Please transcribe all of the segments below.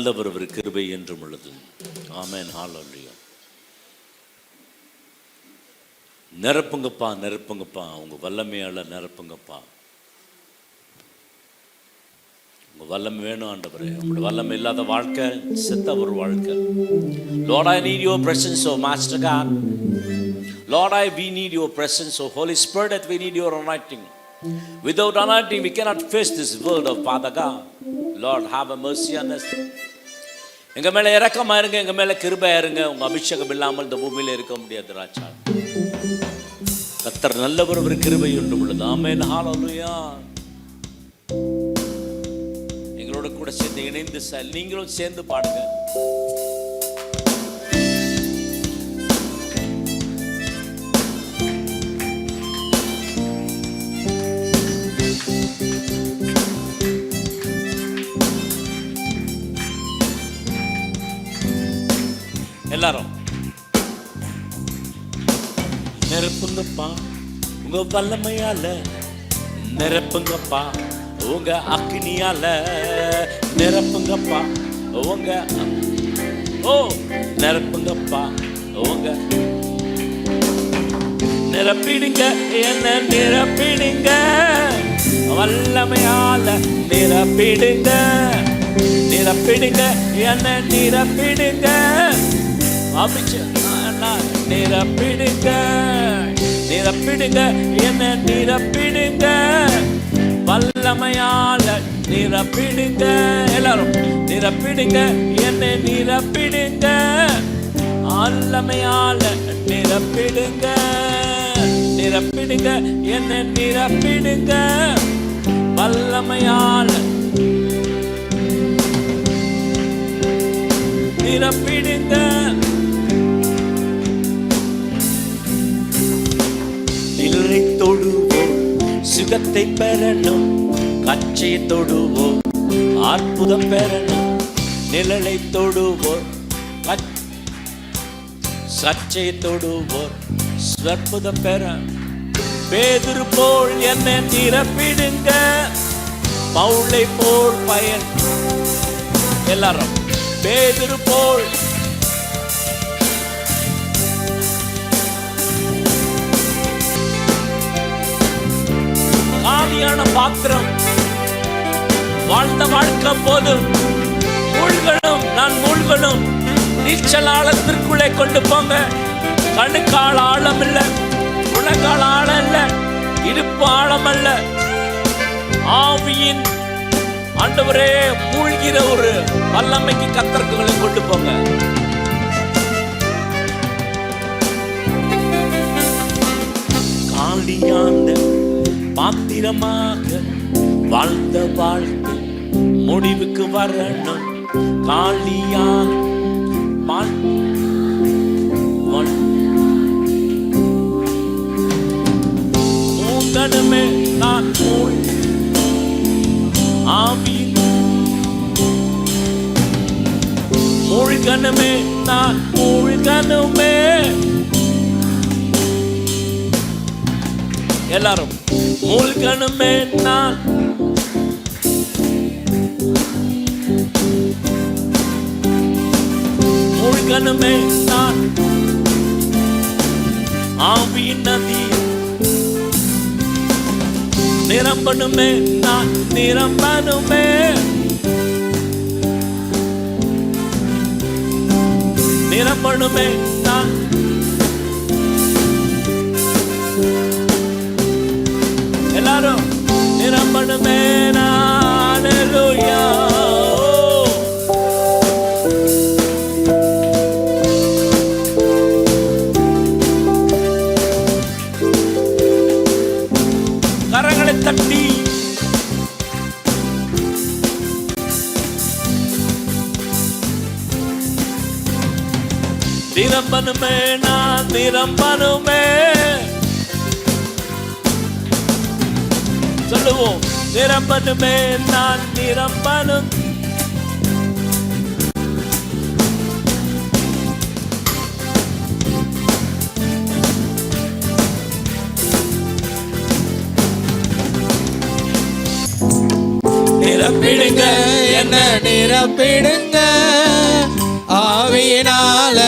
நல்லவர், அவர் கிருபை என்றும் உள்ளது. ஆமென். ஹல்லேலூயா. நிரப்புங்கப்பா, நிரப்புங்கப்பா, உங்க வல்லமையால நிரப்புங்கப்பா. உங்க வல்லமை வேணும் ஆண்டவரே. உங்களுடைய வல்லமை இல்லாத வாழ்க்கை செத்த ஒரு வாழ்க்கை. Lord, I need your presence, oh Master God. Lord, we need your presence, oh Holy Spirit, that we need your anointing. Without anointing, we cannot face this world of Father God. Lord, have a mercy on us. எங்க மேல இரக்கமா இருங்க, எங்க மேல கிருபையா இருங்க. உங்க அபிஷேகம் இல்லாமல் இந்த பூமியில இருக்க முடியாது ராஜா. கர்த்தர் நல்லவர், அவர் கிருபை உண்டு உள்ளது. ஆமென். ஹல்லேலூயா. எங்களோட கூட சேர்ந்து இணைந்து நீங்களும் சேர்ந்து பாடுங்க. எல்லாரும் நிரப்புங்கப்பா, உங்க வல்லமையால நிரப்புங்கப்பா, உங்க அக்கினியால நிரப்புங்கப்பா, உங்க நிரப்புங்கப்பா, உங்க நிரப்பிடுங்க, என்ன நிரப்பிடுங்க, வல்லமையால நிரப்பிடுங்க, நிரப்பிடுங்க, என்ன நிரப்பிடுங்க, நிரப்பிடுங்க, நிரப்பிடுங்க, என்ன நிரப்பிடுங்க, வல்லமையால நிரப்பிடுங்க. எல்லாரும் நிரப்பிடுங்க, என்ன நிரப்பிடுங்க, வல்லமையால நிரப்பிடுங்க, நிரப்பிடுங்க, என்ன நிரப்பிடுங்க, வல்லமையால நிரப்பிடுங்க. நிழலை தொடுவோம், சுகத்தை பெறணும், கச்சையை தொடுவோம், அற்புதம் பெறணும். நிழலை தொடுவோம், சச்சையை தொடுவோம், அற்புதம் பெற. பேதுரு போல் என்ன நிரப்பிடுங்க, பவுலை போல் பயன். எல்லாரும் பேதுரு போல் காலியான பாத்திரம், வாழ்ந்த வாழ்க்கை போதும், மூழ்கணும், நான் மூழ்கணும். நீச்சல் ஆழத்திற்குள்ளே கொண்டு போங்க. கணுக்கால் ஆழம் இல்ல, உலகால் ஆழம் இல்ல, இடுப்பு ஆழம் அல்ல, ஆவியின் ஆண்டவரே மூழ்கிற ஒரு வல்லமைக்கு கத்தர்களை கொண்டு போங்க. காலியான பாத்திரமாக வாழ்ந்த வாழ்க்கை முடிவுக்கு வரணும். காலியான மூழ்கணுமே, நான் ஆவி மூழ்கணுமே, நான் மூழ்கணுமே. எல்லாரும் மூழ்கணுமே, நான் மூழ்கணுமே, நான் ஆவியின் நதி நிரம்பணுமே, நான் நிரம்பணுமே, நிரம்பணுமே, நான் எல்லாரும் நிரம்பணுமே. ஹல்லேலூயா. கரங்களை தட்டி நிரம்பணுமே, நான் நிரம்பணுமே. சொல்லுவோம், நிரம்பணுமே, நான் நிரம்பணும். நிரப்பிடுங்க, என்ன என்ன நிரப்பிடுங்க, ஆவியினால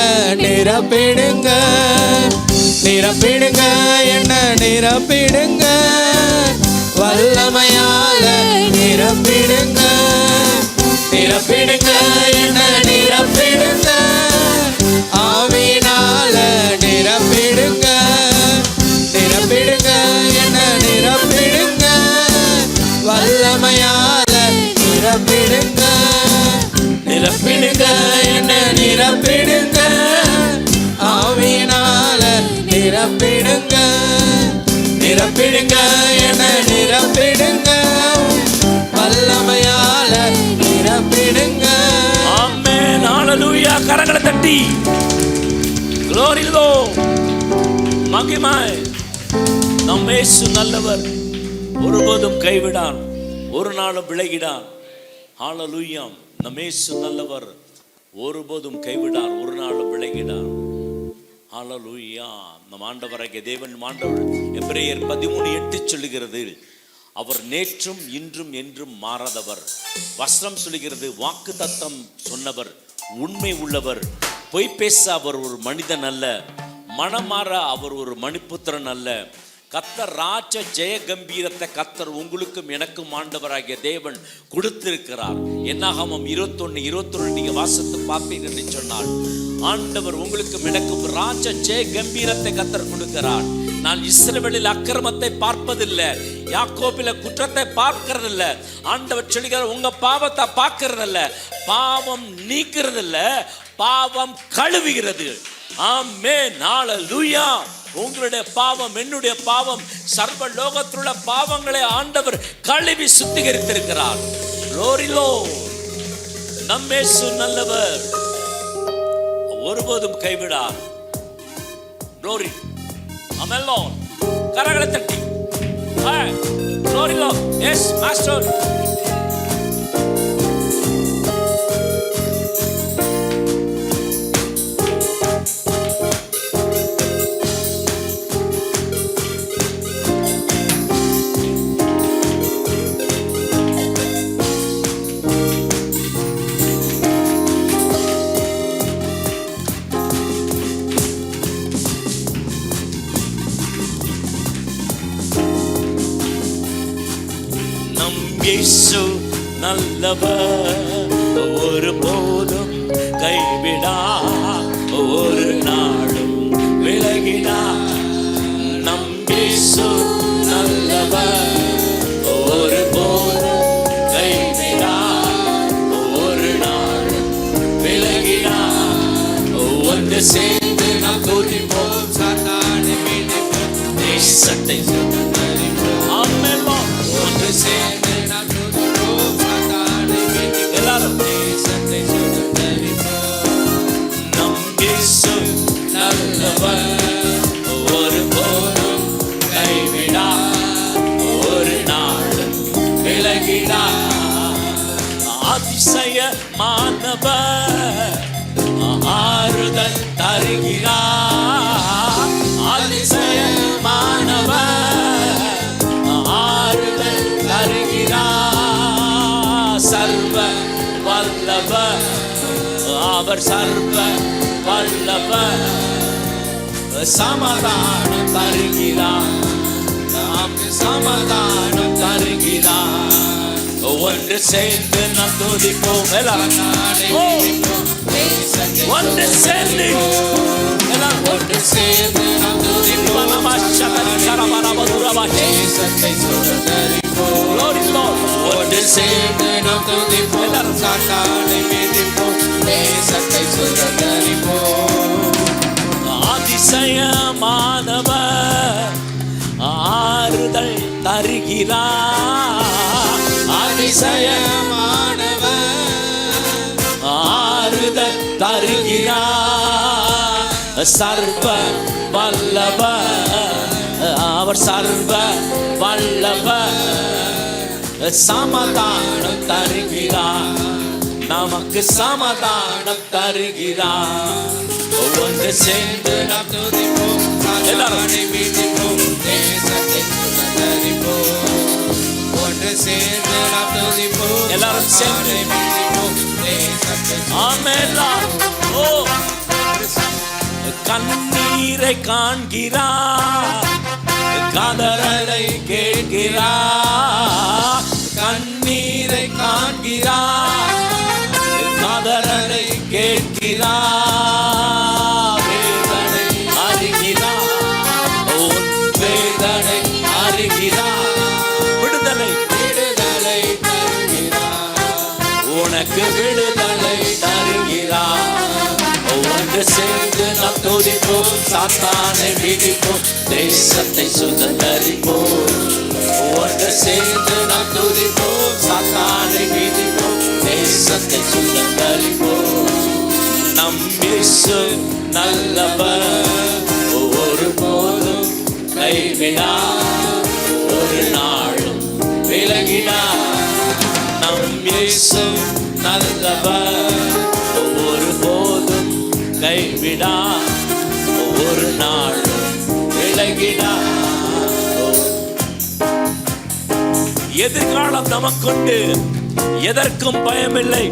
நிரப்பிடுங்க, நிரப்பிடுங்க, என்ன நிரப்பிடுங்க, வல்லமையால நிரப்பிடுங்க, நிரப்பிடுங்க, என்ன நிரப்பிடுங்க, ஆவியினால நிரப்பிடுங்க, நிரப்பிடுங்க, என்ன நிரப்பிடுங்க, வல்லமையால நிரப்பிடுங்க, நிரப்பிடுங்க, என்ன நிரப்பிடுங்க, ஆவியினால நிரப்பிடுங்க, நிரப்பிடுங்க, என்ன நிரப்பிடுங்க, வல்லமையால நிரப்பிடுங்க. ஆமென். ஹalleluya. கரங்களை தட்டி glory Lord. மகிமை. நம் இயேசு நல்லவர், ஒருபோதும் கைவிடான், ஒரு நாளும் விலகிடான். ஹalleluya. நம் இயேசு நல்லவர், ஒருபோதும் கைவிடார், ஒரு நாளும் விலகிடார். ஹalleluya. நம் ஆண்டவராகிய தேவன் ஆண்டவர் எபிரேயர் 13:8 சொல்லுகிறது, அவர் நேற்றும் இன்றும் என்றும் மாறாதவர். வசனம் சொல்லுகிறது, வாக்கு தத்தம் சொன்னவர், உண்மை உள்ளவர், பொய் பேச அவர் ஒரு மனிதன் அல்ல, மனமாற அவர் ஒரு மணிப்புத்திரன் அல்ல. கர்த்தர் ராஜ ஜெய கம்பீரத்தை கர்த்தர் உங்களுக்கும் எனக்கும் ஆண்டவராகிய தேவன் கொடுத்திருக்கிறார். என்னாகமம் 21:21 நீங்க வாசித்து பார்ப்பீங்க என்று சொன்னால், ஆண்டவர் உங்களுக்கும் எனக்கும் ராஜ ஜெய கம்பீரத்தை கர்த்தர் கொடுக்கிறார். நான் இஸ்ரவேலில் அக்கிரமத்தை பார்ப்பதில்லை, யாக்கோபில குற்றத்தை பார்க்கறதில்ல. ஆண்டவர் சொல்லுகிறார், உங்க பாவத்தை பார்க்கறதில்ல, பாவம் நீக்கிறதில்ல, பாவம் கழுவுகிறது. ஆமென். ஹalleluya. உங்களுடைய பாவம், என்னுடைய பாவம், சர்வ லோகத்திலுள்ள பாவங்களை ஆண்டவர் கழுவி சுத்திகரித்திருக்கிறார். glory Lord. நம் இயேசு நல்லவர், ஒருபோதும் கைவிடார். glory. amen Lord. கரங்களை தட்டி glory Lord. yes master. இயேசு நல்லவர், ஒருபோதும் கைவிடா, ஒரு நாளும் விலகிடா. நம் இயேசு நல்லவர், ஒருபோதும் கைவிடா, ஒரு நாளும் விலகிடா. ஒன்று சேர்ந்து நாம் துதிப்போம், சாத்தானை மிதிப்போம், தேசத்தை சுதந்தரிப்போம். ஆமென். ஒன்று சேர்ந்து நாம் துதிப்போம், சாத்தானை மிதிப்போம், எல்லாரும் தேசத்தை சுதந்தரிப்போம். நம் இயேசு நல்லவர், ஒருபோதும் கைவிடா, ஒரு நாளும் விலகிடா. அதிசயமானவர், ஆறுதல் தருகிறார். அதிசயமானவர், ஆறுதல் தருகிறார். சர்வ வல்லவர், அவர் சர்வ வல்லவர், சமாதானம் தருகிறார், நமக்கு சமாதானம் தருகிறார். ஒன்று சேர்ந்து நாம் துதிப்போம், ஒன்று சேர்ந்து ஒன்று சேர்ந்து நாம் துதிப்போம், தேசத்தை சுதந்தரிப்போம். ஒன்று சேர்ந்து நாம் துதிப்போம், சாத்தானை மிதிப்போம், தேசத்தை சுதந்தரிப்போம். அதிசயமானவர், ஆறுதல் தருகிறார். அதிசயமானவர், ஆறுதல் தருகிறார். சர்வ வல்லவர், அவர் சர்வ வல்லவர், சமாதானம் தருகிறார், நமக்கு சமாதானம் தருகிறார். ஒன்று சேர்ந்து நாம் துதிப்போம், சாத்தானை மிதிப்போம், தேசத்தை சுதந்தரிப்போம். ஒன்று சேர்ந்து நாம் துதிப்போம், எல்லாரும் சேர்ந்து ஆமென். ஓ, கண்ணீரை காண்கிறார், கதறலை கேட்கிறார். கண்ணீரை காண்கிறார், கதறலை கேட்கிறார். வேதனை அறிகிறார், உன் வேதனை அறிகிறார். விடுதலை விடுதலை தருகிறார், உனக்கு விடுதலை தருகிறார். ஒன்று சேர்ந்து நாம் துதிப்போம், சாத்தானை மிதிப்போம், தேசத்தை சுதந்தரிப்போம். ஒன்று சேர்ந்து நாம் துதிப்போம், சாத்தானை மிதிப்போம், தேசத்தை சுதந்தரிப்போம். நம் இயேசு நல்லவர், ஒருபோதும் கைவிடார், ஒரு நாளும் விலகினார். நம் இயேசு நல்லவர், ஒருபோதும் கைவிடா, ஒரு நாளும் விலகிடா. எதிர்காலம் நமக்குண்டு, எதற்கும் பயமில்லை.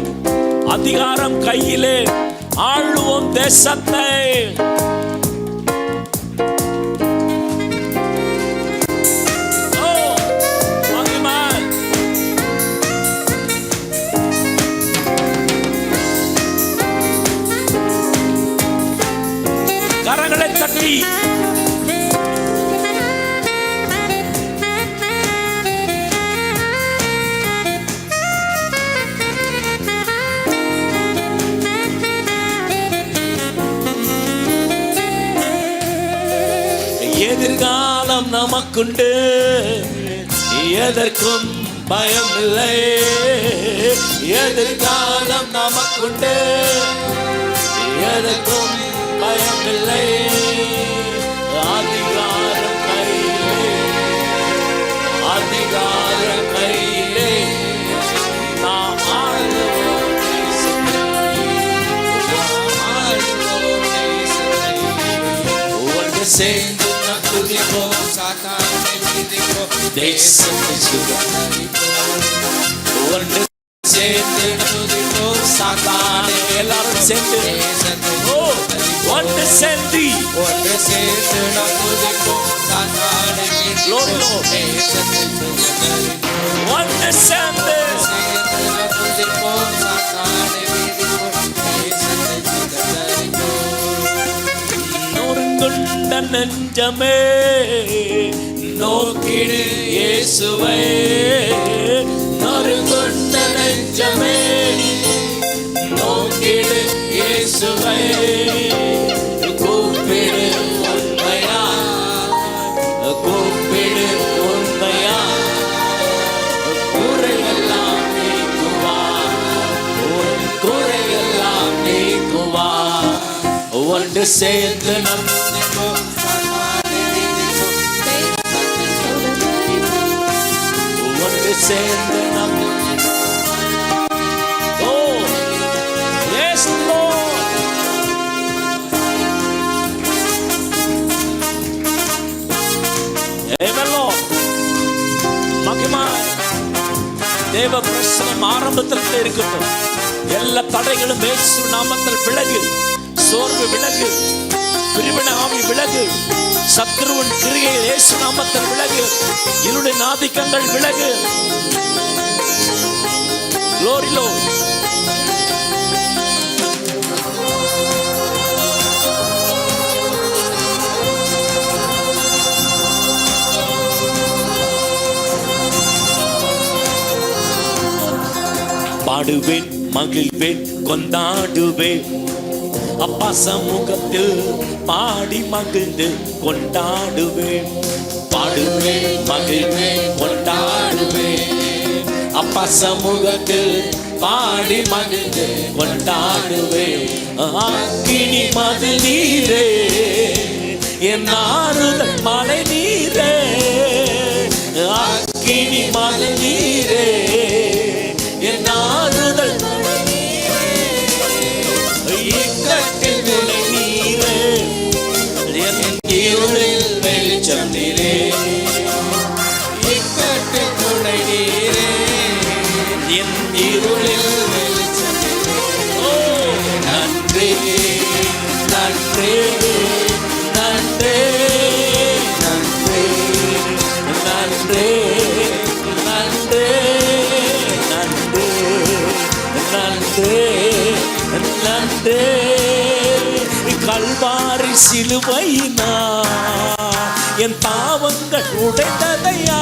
அதிகாரம் கையிலே, ஆளுவோம் தேசத்தை. கரங்களை தட்டி எதிர்காலம் நமக்குண்டு, எதற்கும் பயமில்லை. எதிர்காலம் நமக்குண்டு, எதற்கும் பயமில்லை. அதிகாரம் கையிலே, அதிகாரம் கையிலே, நாம் ஆளுவோம் தேசத்தை. ஒன்று சேர்ந்து நாம் துதிப்போம், சாத்தானை மிதிப்போம், தேசத்தை சுதந்தரிப்போம். ஒன்று சேர்ந்து துதிப்போம், சாத்தானை எல்லாரும் சேர்ந்து ஒன்று சேர்ந்து ஒன்று சேர்ந்து நாம் துதிப்போம், சாத்தானை மிதிப்போம், தேசத்தை சுதந்தரிப்போம். ஒன்று சேர்ந்து நாம் துதிப்போம், சாத்தானை மிதிப்போம், தேசத்தை சுதந்தரிப்போம். நொறுங்குண்ட நெஞ்சமே நோக்கிடு இயேசுவை, நொறுங்குண்ட நெஞ்சமே நோக்கிடு இயேசுவை. கூப்பிடு உண்மையா, கூப்பிடு உண்மையா, குறையெல்லாம் நீக்குவா, உன் குறையெல்லாம் நீக்குவா. ஒன்று சேர்ந்து நம் ஒன்று சேர்ந்து நம் தேவ பிரசனம் ஆரம்பத்தில் இருக்கட்டும். எல்லா தடைகளும் இயேசு நாமத்தில் விலகு. சோர்வு விலகு, பிரிவினை ஆவி விலகு, சத்ருவின் கிரியைகள் இயேசு நாமத்தில் விலகு, இருளின் ஆதிக்கங்கள் விலகு. Glory Lord. பாடுவேன், மகிழ்வேன், கொண்டாடுவேன், அப்பா சமூகத்தில் பாடி மகிழ்ந்து கொண்டாடுவேன். பாடுவேன், மகிழ்வேன், கொண்டாடுவேன், அப்பா சமூகத்தில் பாடி மகிழ்ந்து கொண்டாடுவேன். அக்கினி மதில் நீரே, என் ஆறுதல் மழை நீரே, அக்கினி மதில் நீரே, என் ஆறுதல் இக்கட்டில் விளை நீரே, என் இருளில் வெளிச்சம் நீரே, இக்கட்டில் துணை நீரே, என் இருளில் வெளிச்சம் நீரே. ஓ சிலுவையினா என் பாவங்கள் உடைந்ததையா,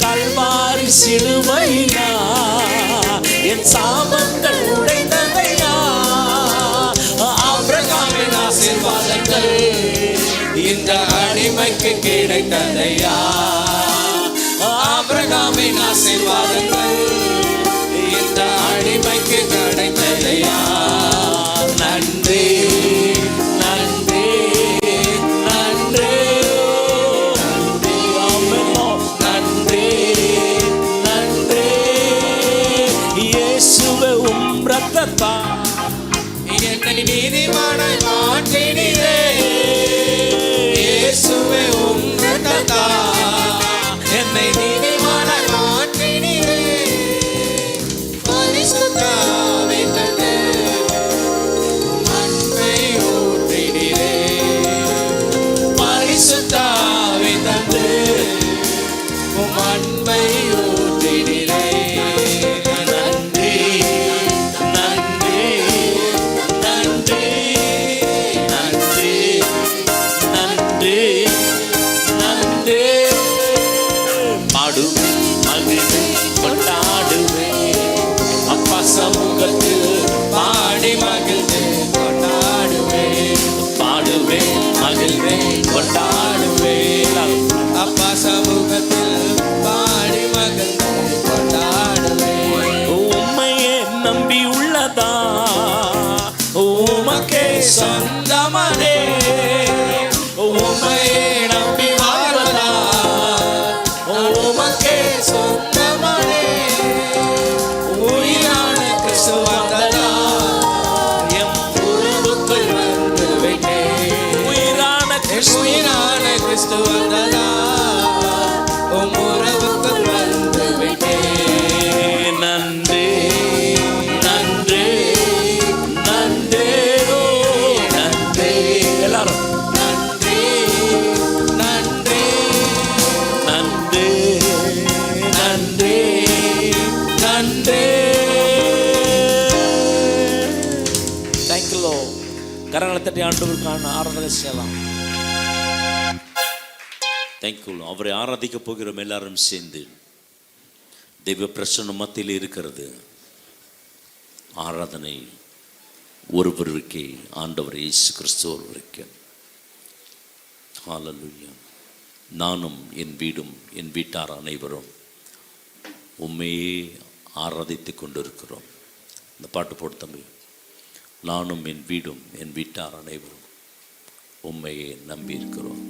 கல்வாரி சிலுவையினா என் சாபங்கள் உடைந்ததையா. ஆபிரகாமின் ஆசீர்வாதங்கள் இந்த அடிமைக்கு கிடைத்ததையா, ஆபிரகாமின் ஆசீர்வாதங்கள் இந்த அடிமைக்கு கிடைத்ததையா. நன்றி நன்றி நன்றி நன்றி நன்றி இயேசுவே உம் இரத்தத்தால் என்னை நீதிமானாய் மாற்றினீரே. இயேசுவே உம் இரத்தத்தால் என்னை நீதிமானாய் மாற்றினீரே. பரிசுத்த ஆவியிலே அன்பை ஊற்றினீரே. பரிசுத்த ஆவியிலே உம் அன்பை ஊற்றினீரே. நன்றி நன்றி நன்றி நன்றி நன்றி நன்றி. பாடுவேன் மகிழ்வேன் கொண்டாடுவேன் அப்பா சமூகத்தில் பாடி மகிழ்ந்து கொண்டாடுவேன். பாடுவேன் மகிழ்வேன் கொண்டாடுவேன் அப்பா சமூகத்தில் பாடி மகிழ்ந்து கொண்டாடுவேன். உம்மையே நம்பி உள்ளதா உமக்கே சொந்தமானே, உம்மையே நம்பி வாழ்வதா உமக்கே சொந்தமானே. உயிரான கிறிஸ்து வந்ததா எம் உறவுக்குள் வந்து விட்டேன். உயிரான கிறிஸ்து வந்ததா உம் உறவுக்குள் வந்து விட்டேன். நன்றி நன்றி நன்றி நன்றி எல்லாரும் நன்றி நன்றி நன்றி நன்றி நன்றி. தேங்க்யூ. கரங்களை தட்டி ஆண்டவருக்கான ஆராதனை செய்யலாம். தேங்க்யூ. அவரை ஆராதிக்க போகிறோம் எல்லாரும் சேர்ந்து. தெய்வ பிரசன்னம் மத்தியில் இருக்கிறது. ஆராதனை ஒருவருக்கே, ஆண்டவர் இயேசு கிறிஸ்து ஒருவருக்கே. ஹல்லேலூயா. நானும் என் வீடும் என் வீட்டார் அனைவரும் உம்மையே ஆராதித்து கொண்டிருக்கிறோம். இந்த பாட்டு போட்டு தம்பி. நானும் என் வீடும் என் வீட்டார் அனைவரும் உம்மையே நம்பி இருக்கிறோம்.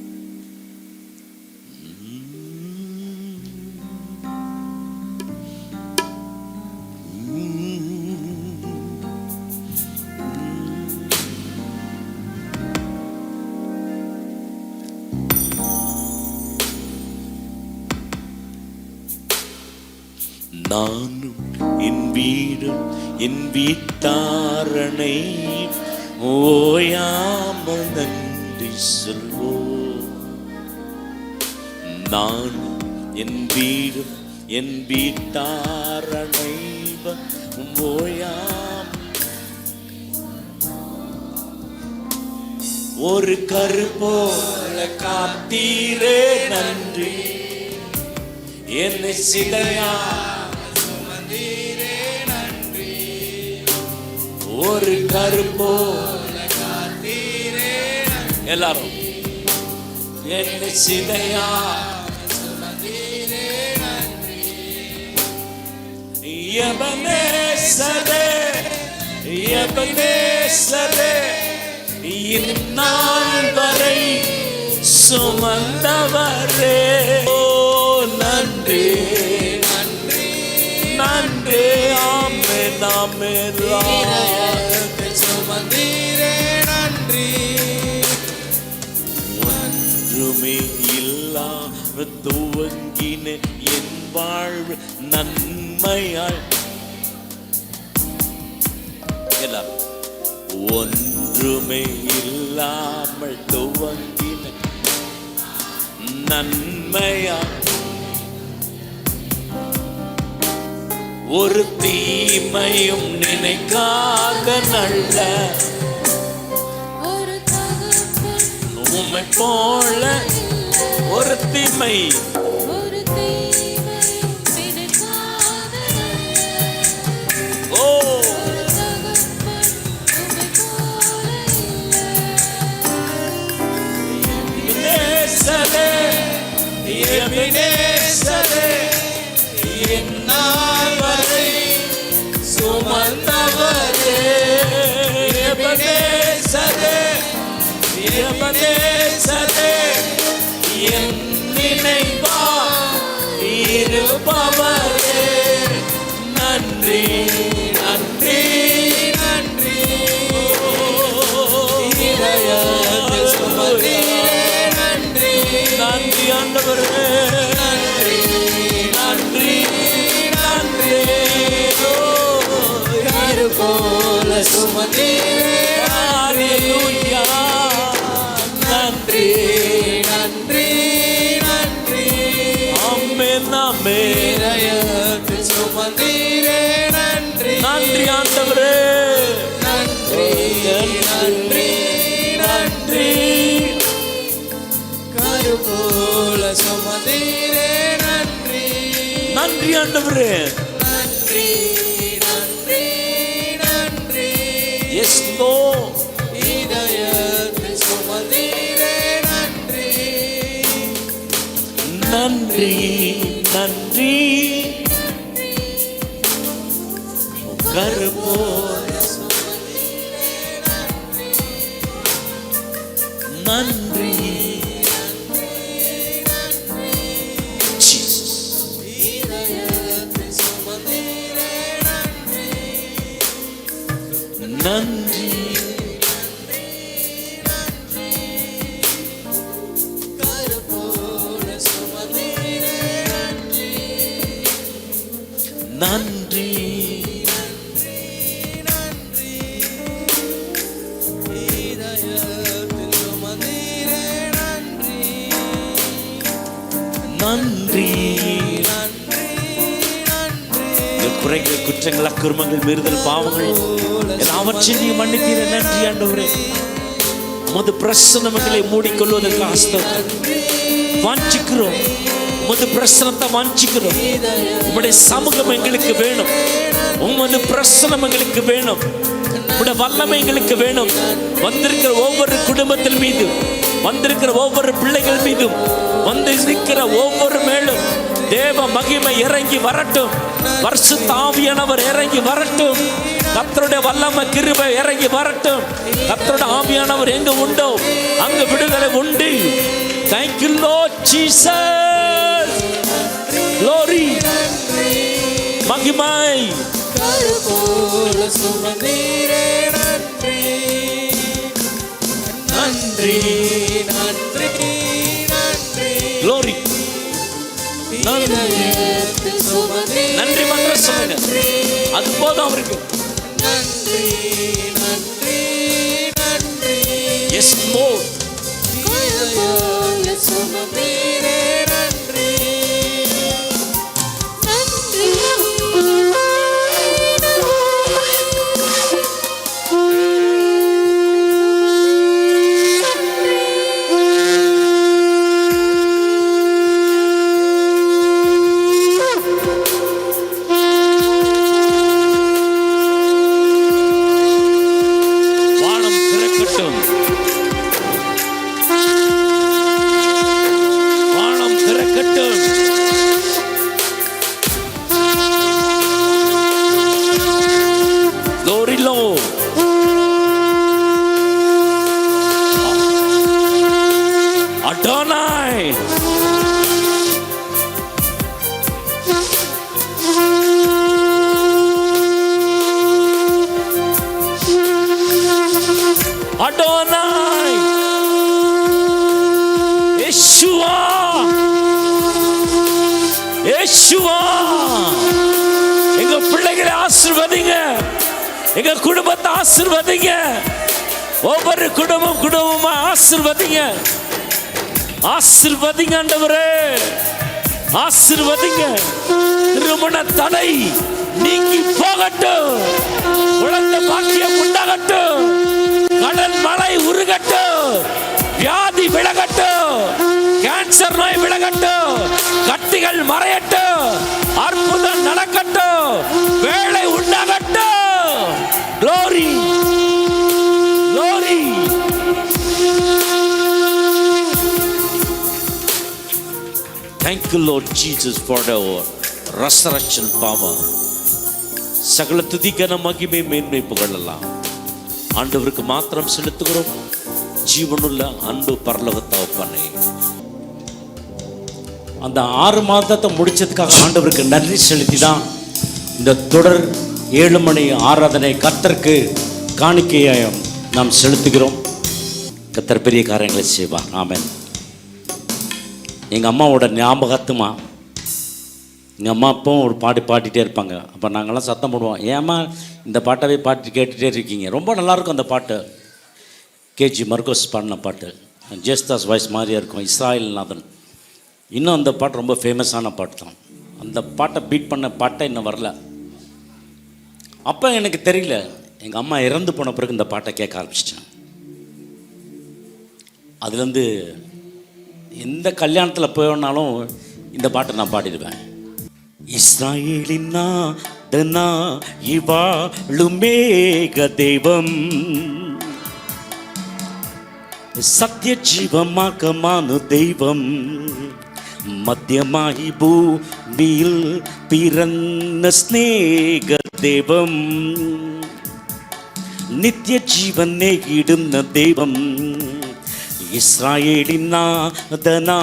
நானும் என் வீடும் என் வீட்டாரனை ஓயாமல் நன்றி சொல்வோம். நானும் என் வீடும் என் வீட்டாரனை ஓயாம். ஒரு கரு போல காத்தீரே நன்றி, என்னை சிலையா ஒரு கருப்போல காத்தீரே. எல்லாரும் என்னை சிலையா எபனேசரே எபனேசரே, இந்நாள் வரை சுமந்தவரே. ஓ நன்றி நன்றி நன்றி. ஆமே நாமே சுமந்தீரே நன்றி. ஒன்றுமே இல்லாம துவங்கின என் வாழ்வு நன்மையாய். எல்லாரும் ஒன்றுமே இல்லாமல் துவங்கின நன்மையாய். ஒரு தீமையும் நினைக்காத நல்ல உம்மை போல ஒரு தீமை ஓ நேசரே எபினேசரே என்னால் வரை சுமந்தவரே எபினேசரே எபினேசரே என் நினைவா இருப்பவரே நன்றி நன்றி நன்றி இதயத்தில் சுமந்தீரே நன்றி நன்றி ஆண்டவரே நன்றி நன்றி நன்றி யாரு போல சுமந்தீரே ஹalleluya நன்றி நன்றி நன்றி ஆமென் ஆமென் இதயத்தில் சுமந்தீரே நன்றி நன்றி ஆண்டவரே நன்றி நன்றி நன்றி கரு போல சுமந்தீரே நன்றி நன்றி ஆண்டவரே நன்றி நன்றி நன்றி எஸ் லோர்ட் இதயத்தில் சுமந்தீரே நன்றி நன்றி நன்றி கருப்போ நன்றி Jesus. இதயத்தில் சுமந்தீரே நன்றி நன்றி கரு போல சுமந்தீரே நன்றி நன்றி நன்றி இதயத்தில் சுமந்தீரே நன்றி நன்றி நன்றி நன்றி எங்கள் குறைகள் குற்றங்கள் அக்கிரமங்கள் மீறுதல் பாவங்கள் எல்லாவற்றையும் மன்னித்தீர நன்றி ஆண்டவரே உமது பிரசன்னங்களை மூடிக்கொள்வதற்கு ஆஸ்தோத்திரம் வாஞ்சிக்கிறோம் உமது பிரசனத்தை வாஞ்சிக்கிறோம் உம்முடைய சமூகம் எங்களுக்கு வேணும் உமது பிரசனம் எங்களுக்கு வேணும் உம்முடைய வல்லமை எங்களுக்கு வேணும் வந்திருக்கிற ஒவ்வொரு குடும்பத்தில் மீதும் வந்திருக்கிற ஒவ்வொரு பிள்ளைகள் மீதும் வந்திருக்கிற ஒவ்வொரு மேலும் தேவ மகிமை இறங்கி வரட்டும் பரிசுத்த ஆவியானவர் இறங்கி வரட்டும் கர்த்தருடைய வல்லமை கிருபை இறங்கி வரட்டும் கர்த்தருடைய ஆவியானவர் எங்க உண்டோ அங்க விடுதலை உண்டு Thank you Lord Jesus Glory மகிமை கரு போல சுமந்தீரே நன்றி நன்றி நன்றி நன்றி Glory இதயத்தில் சுமந்தீரே நன்றி மந்திரம் சொல்லுங்க அது போதும் அவருக்கு நன்றி நன்றி நன்றி Yes Lord இதயத்தில் சுமந்தீரே நன்றி வானம் திறக்கட்டும் வானம் திறக்கட்டும் Glory Lord Adonai Adonai Yeshua Yeshua எங்க பிள்ளைகளை ஆசீர்வதிங்க எங்க குடும்பத்தை ஆசீர்வதிங்க ஒவ்வொரு குடும்பமா ஆசீர்வதிங்க ஆசீர்வதிங்க ஆண்டவரே ஆசீர்வதிங்க திருமண தடை நீங்கி போகட்டும் குழந்தை பாக்கியம் உண்டாகட்டும் கடன் மழை உருகட்டும் வியாதி வியாதி விலகட்டும், கேன்சர் நோய் விலகட்டும், கட்டிகள் மறையட்டும், அற்புதம் நடக்கட்டும், வேலை உண்டாகட்டும். Glory, glory. Thank you Lord Jesus for the resurrection power. சகல துதிக்கன மகிமை மேன்மை புகழலாம் ஆண்டவருக்கு மாத்திரம் செலுத்துகிறோம். ஜீவனுள்ள அன்பு பரலோக தகப்பனே, அந்த 6 மாதத்தை முடிச்சதுக்காக ஆண்டவருக்கு நன்றி செலுத்தி தான் இந்த தொடர் 7 மணி ஆராதனை கர்த்தருக்கு காணிக்கையை நாம் செலுத்துகிறோம். கர்த்தர் பெரிய காரியங்களை செய்வார். ஆமென். எங்கள் அம்மாவோட ஞாபகத்துமா, எங்கள் அம்மா அப்பவும் ஒரு பாட்டு பாடிட்டே இருப்பாங்க. அப்போ நாங்கள்லாம் சத்தம் போடுவோம், ஏம்மா இந்த பாட்டவே பாட்டு கேட்டுகிட்டே இருக்கீங்க, ரொம்ப நல்லாயிருக்கும் அந்த பாட்டு. கேஜி மர்கோஸ் பாடின பாட்டு, ஜேஸ்தாஸ் வாய்ஸ் மாதிரியே இருக்கும், இஸ்ராயல் நாதன். இன்னும் அந்த பாட்டு ரொம்ப ஃபேமஸான பாட்டு தான். அந்த பாட்டை பீட் பண்ண பாட்டை இன்னும் வரல. அப்போ எனக்கு தெரியல, எங்கள் அம்மா இறந்து போன பிறகு இந்த பாட்டை கேட்க ஆரம்பிச்சிட்டேன். அதுலேருந்து எந்த கல்யாணத்தில் போனாலும் இந்த பாட்டை நான் பாடிடுவேன். இஸ்ராயேலின் நாதனா இவாளுமேக தெய்வம், சத்திய ஜீவமாக்கமான தெய்வம், மத்தியமாகி பூமியில் பிறந்த ஸ்நேக தெய்வம், நித்திய ஜீவன் நேகிடுന്ന தெய்வம். இஸ்ராயேலின் நாதனா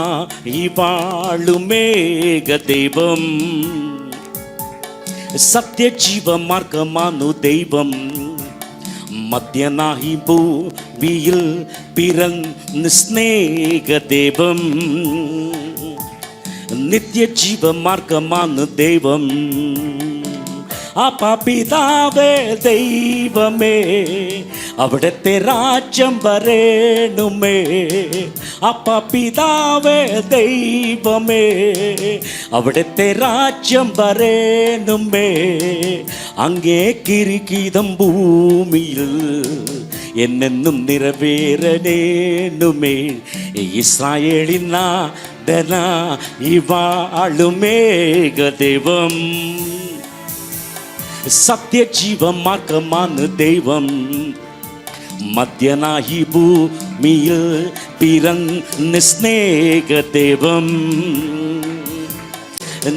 இவாளுமேக தெய்வம், சத்திய ஜீவ மார்க்கமானு தெய்வம், மத்தியனாகி பூமியில் பிறந்த ஸ்நேக தெய்வம், நித்திய ஜீவ மார்க்கமானு தெய்வம். அப்பா പിതാവേ ദൈവമേ അവിടുത്തെ രാജ്യം വരേണമേ, அப்பா പിതാവേ ദൈവമേ അവിടുത്തെ രാജ്യം വരേണമേ, അങ്ങേ കിരീടം ഭൂമിയിൽ എന്നെന്നും നിറവേറണമേ. ഇസ്രായേലിൻ നാഥനാ ഇവാളുമേക ദൈവം, சத்திய ஜீவ மார்க்கமான தெய்வம், மத்தியனாகி பூமியில் பிறந்த ஸ்நேக தெய்வம்,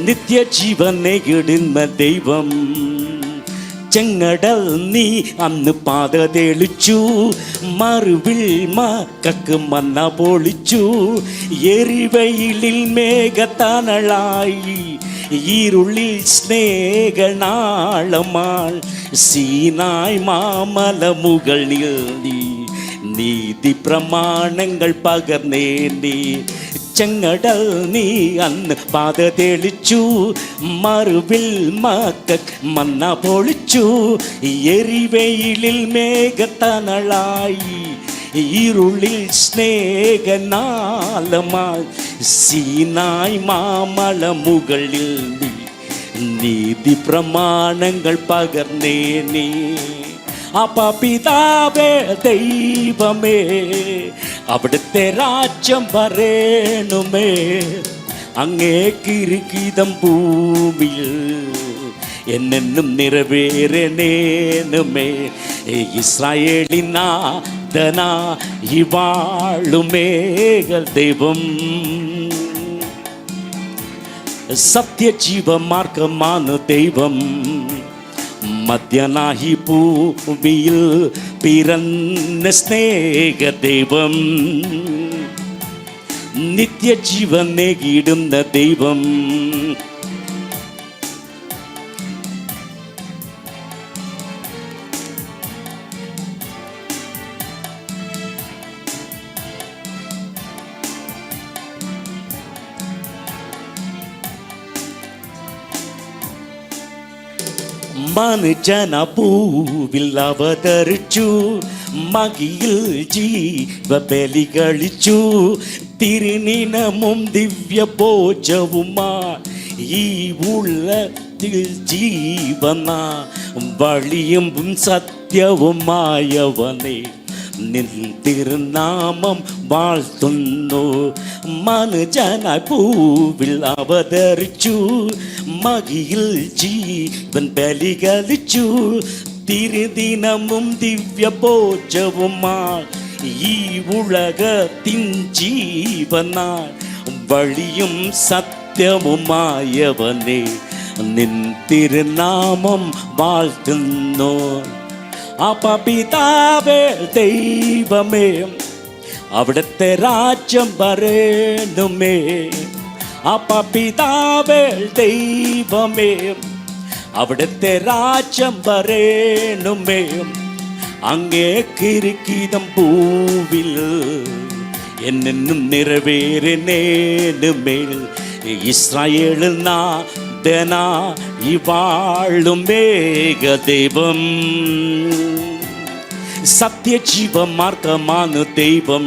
நித்திய ஜீவனை இடுന്ന தெய்வம். ചെങ്ങടൽ നീ അന്ന് പാത തെളിച്ചു, മറുവിൽ മക്കൾക്ക് മന്ന പൊളിച്ചു, എരിവയിലിൽ മേഘത്തണലായി, ഇരുളിൽ സ്നേഹനാളമാൾ സീനായ് മാമല മുകളിൽ നീ നീതി പ്രമാണങ്ങൾ പകർന്നേ നീ. ചെങ്ങടൽ നീ അന്ന് പാത തെളിച്ചു, മറുവിൽ മക്കൾ മന്ന പൊളിച്ചു, എരിവെയിലിൽ മേഘത്തണലായി, ഇരുളിൽ സ്നേഹനാളമായി, സീനായ് മാമല മുകളിൽ നീ നീതി പ്രമാണങ്ങൾ പകർന്നേ നീ. அப்பா பிதாவே தெய்வமே അവിടുത്തെ രാജ്യം വരേണമേ, അങ്ങേ കിരീടം ഭൂമിയിൽ എന്നെന്നും നിറവേറണമേ. ഇസ്രായേലിൻ നാഥനാ ഇവാളുമേക ദൈവം, സത്യ ജീവ മാർഗமான தெய்வம், மத்தியனாகி பூமியில் பிறந்த ஸ்நேக தெய்வம், நித்திய ஜீவனை இடுന്ന தெய்வம். മനുജന പൂവിൽ അവതരിച്ചു, മകിയിൽ ജീവബലി കഴിച്ചു, തിരുനിനമും ദിവ്യ ഭോജവുമായി ഈ ഉള്ളത്തിൽ ജീവന വഴിയും സത്യവുമായവനെ, നിൻ തിരുനാമം വാഴ്ത്തുന്നു. മനുജനായി പൂവിൽ അവതരിച്ചു, മകിയിൽ ജീവൻ ബലികളിച്ചു. തിരുദിനമും ദിവ്യഭോജവുമായി ഈ ഉലകത്തിൻ ജീവനായി വഴിയും സത്യവുമായവനെ നിൻ തിരുനാമം വാഴ്ത്തുന്നു. അപ്പാ പിതാവേ ദൈവമേ, അവിടുത്തെ രാജ്യം വരേണമേ. അപ്പാ പിതാവേ ദൈവമേ, അവിടുത്തെ രാജ്യം വരേണമേ. അങ്ങേ കിരിക്കിതം പൂവിൽ എന്നും നിറവേറിനേനുമേൽ. ഇസ്രായേൽ നാഥനാ ഇവാളും മേഘദൈവം. സത്യജീവമാർഗമാണ് ദൈവം,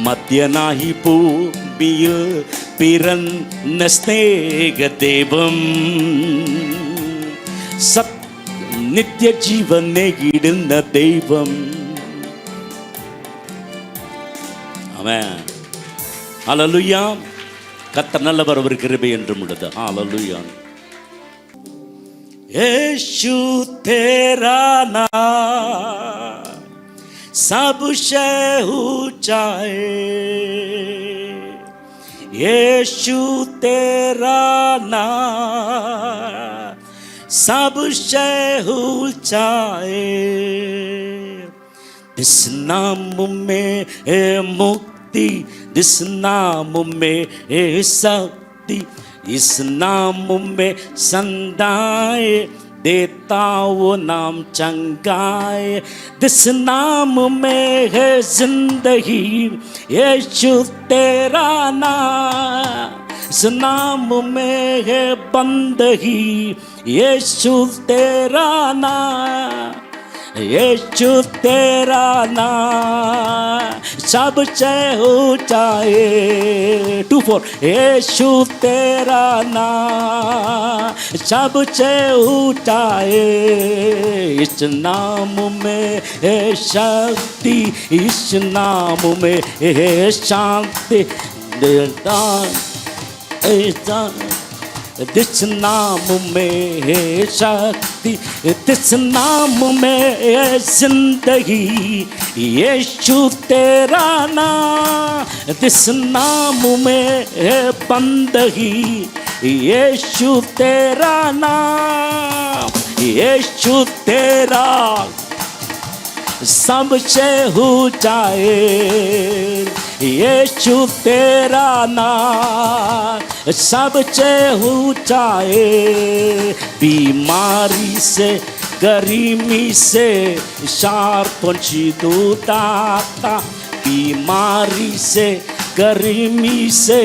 മധ്യനായി ഭൂമിയിൽ പിറന്ന സ്നേഹദൈവം. നിത്യജീവൻ നേടുന്ന ദൈവം. ஆமென். ஹல்லேலூயா. கர்த்தர் நல்லவர், அவர் கிருபை என்றும் உள்ளது. ஹல்லேலூயா. यीशु तेरा नाम सबसे ऊंचाए. यीशु तेरा नाम सबसे ऊंचाए. इस नाम में मुक्ति, इस नाम में शक्ति, इस नाम में संदाए देता वो नाम चंगाए. इस नाम में है जिंदगी, यीशु तेरा नाम. इस नाम में है बंदगी, यीशु तेरा नाम. यीशु तेरा नाम सबसे ऊंचाए. 2-4. यीशु तेरा नाम सबसे ऊंचाए. इस नाम में है शक्ति, इस नाम में है शांति. इस नाम में है शक्ति, इस नाम में है जिंदगी, यीशु तेरा नाम. इस नाम में है बंदगी, यीशु तेरा नाम. यीशु तेरा सबसे ऊंचाए. यीशु तेरा नाम सबसे ऊंचाए. बीमारी से, गरीबी से शार्पंची दूताता. बीमारी से, गरीबी से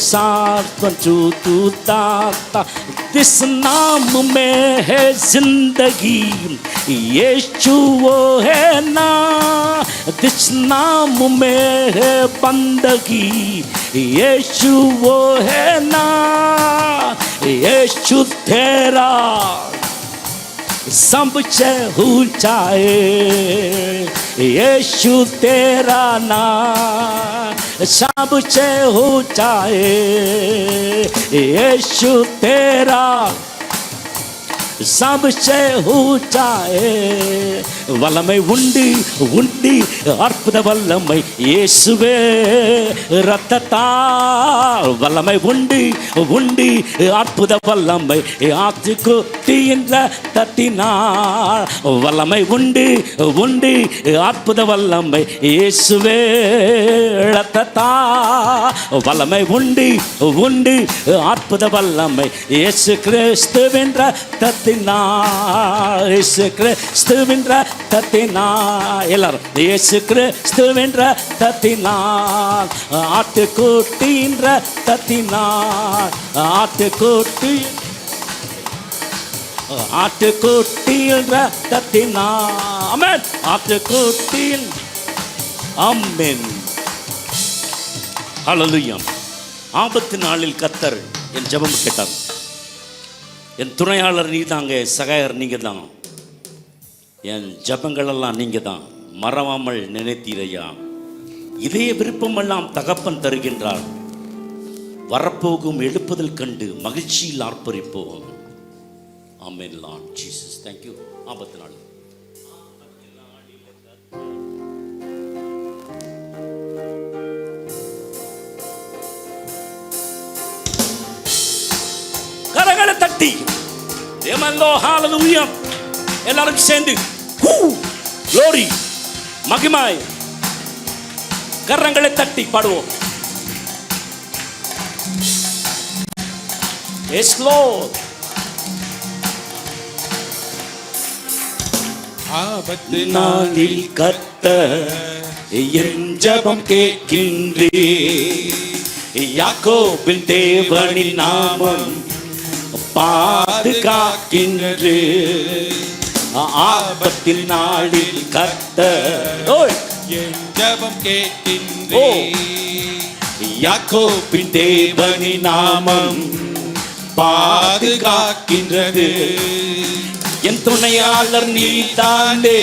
शार्पंचू दूताता. इस नाम में है जिंदगी, यीशु वो है ना. इस नाम में है बंदगी, यीशु वो है ना. यीशु तेरा सबसे ऊंचाए. यीशु तेरा नाम सबसे ऊंचाए. यीशु तेरा सबसे ऊंचाए. வல்லமை உண்டு உண்டு அற்புத வல்லமை இயேசுவே இரத்தத்தால். வல்லமை உண்டு உண்டு அற்புத வல்லமை ஆத்துக்குட்டியின் இரத்தத்தினால். வல்லமை உண்டு உண்டு அற்புத வல்லமை இயேசுவே இரத்தத்தால். வல்லமை உண்டு உண்டு அற்புத வல்லமை இயேசு கிறிஸ்துவின் இரத்தத்தினால். இயேசு கிறிஸ்துவின் இரத்தத்தினால். எல்லாரும் இயேசு கிறிஸ்துவின் இரத்தத்தினால். ஆட்டுக்குட்டியின் இரத்தத்தினால். ஆட்டுக்குட்டியின் இரத்தத்தினால். ஆமென். ஆட்டுக்குட்டியின். ஆமென். ஹல்லேலூயா. ஆபத்து நாளில் கர்த்தர் என் ஜெபம் கேட்டார். என் துணையாளர் நீ தாங்க, சகாயர் நீங்கள் தான், என் ஜபங்களெல்லாம் நீங்கள் தான். மறவாமல் நினைத்தீரையா. இதய விருப்பமெல்லாம் தகப்பன் தருகின்றார். வரப்போகும் எழுப்புதல் கண்டு மகிழ்ச்சியில் ஆர்ப்பரிப்போம். ஆமென் லார்ட் ஜீசஸ். Thank you. 54 கரங்களை தட்டி ஹalleluya எல்லாரும் சேர்ந்து glory மகிமை கரங்களை தட்டி பாடுவோம். Yes Lord. ஆபத்து நாளில் கர்த்தர் என் ஜெபம் கேட்கின்றே. யாக்கோபின் தேவனின் நாமம் பாதுகாக்கின்றது. ஆபத்தில் நாளில் கர்த்தர் என் ஜெபம் கேட்கின்றே. யாக்கோபின் தேவனின் நாமம் பாதுகாக்கின்றது. என் துணையாளர் நீதானே,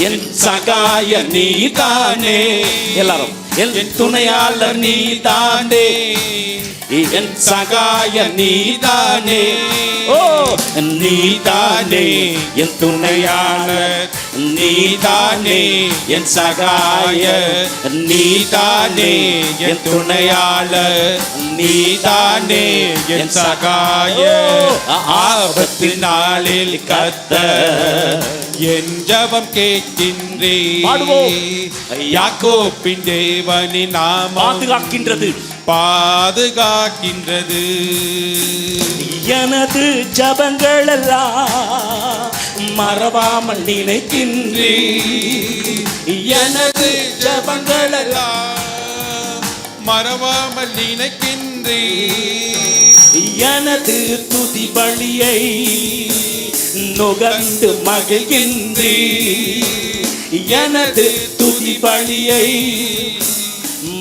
என் சகாய நீதானே. எல்லாரும் என் துணையாளர் நீதானே, என் சகாய நீதானே. ஓ நீதானே என் துணையாளர், நீதானே என் சகாய, நீதானே என் துணையாளர், நீதானே என் சகாய. ஆபத்து நாளில் கர்த்தர் என் ஜெபம் கேட்கின்றே. யாக்கோபின் தேவனின் நாமம் பாதுகாக்கின்றது, பாதுகாக்கின்றது. எனது ஜபங்கள் எல்லாம் மறவாமல் நினைக்கின்றே. எனது ஜபங்கள் எல்லாம் மறவாமல் நினைக்கின்றே. எனது துதி பலியை நுகர்ந்து மகிழ்கின்றே. எனது துதி பலியை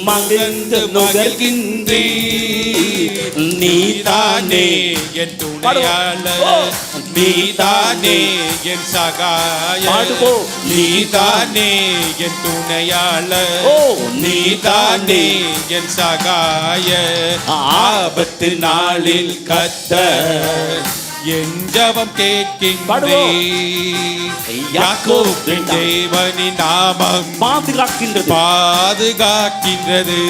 மகிழ்ந்து நுகர்கின்றே. நீதானே என் துணையாளர், நீதானே என் சகாய. நீதானே என் துணையாளர், நீதானே என் சகாய. ஆபத்து நாளில் கர்த்தர் என் ஜெபம் கேட்கின்றே. யாக்கோபின் தேவனின் நாமம் பாதுகாக்கின்றது, பாதுகாக்கின்றது.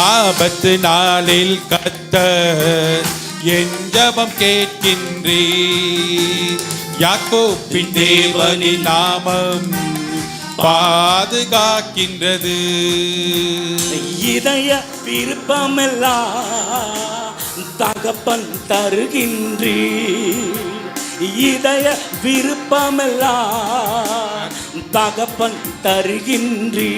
ஆபத்து நாளில் கர்த்தர் என் ஜெபம் கேட்கின்றே. யாக்கோபின் தேவனின் நாமம் பாதுகாக்கின்றது. இதய விருப்பமெல்லாம் தகப்பன் தருகின்றே. இதய விருப்பமெல்லாம் தகப்பன் தருகின்றே.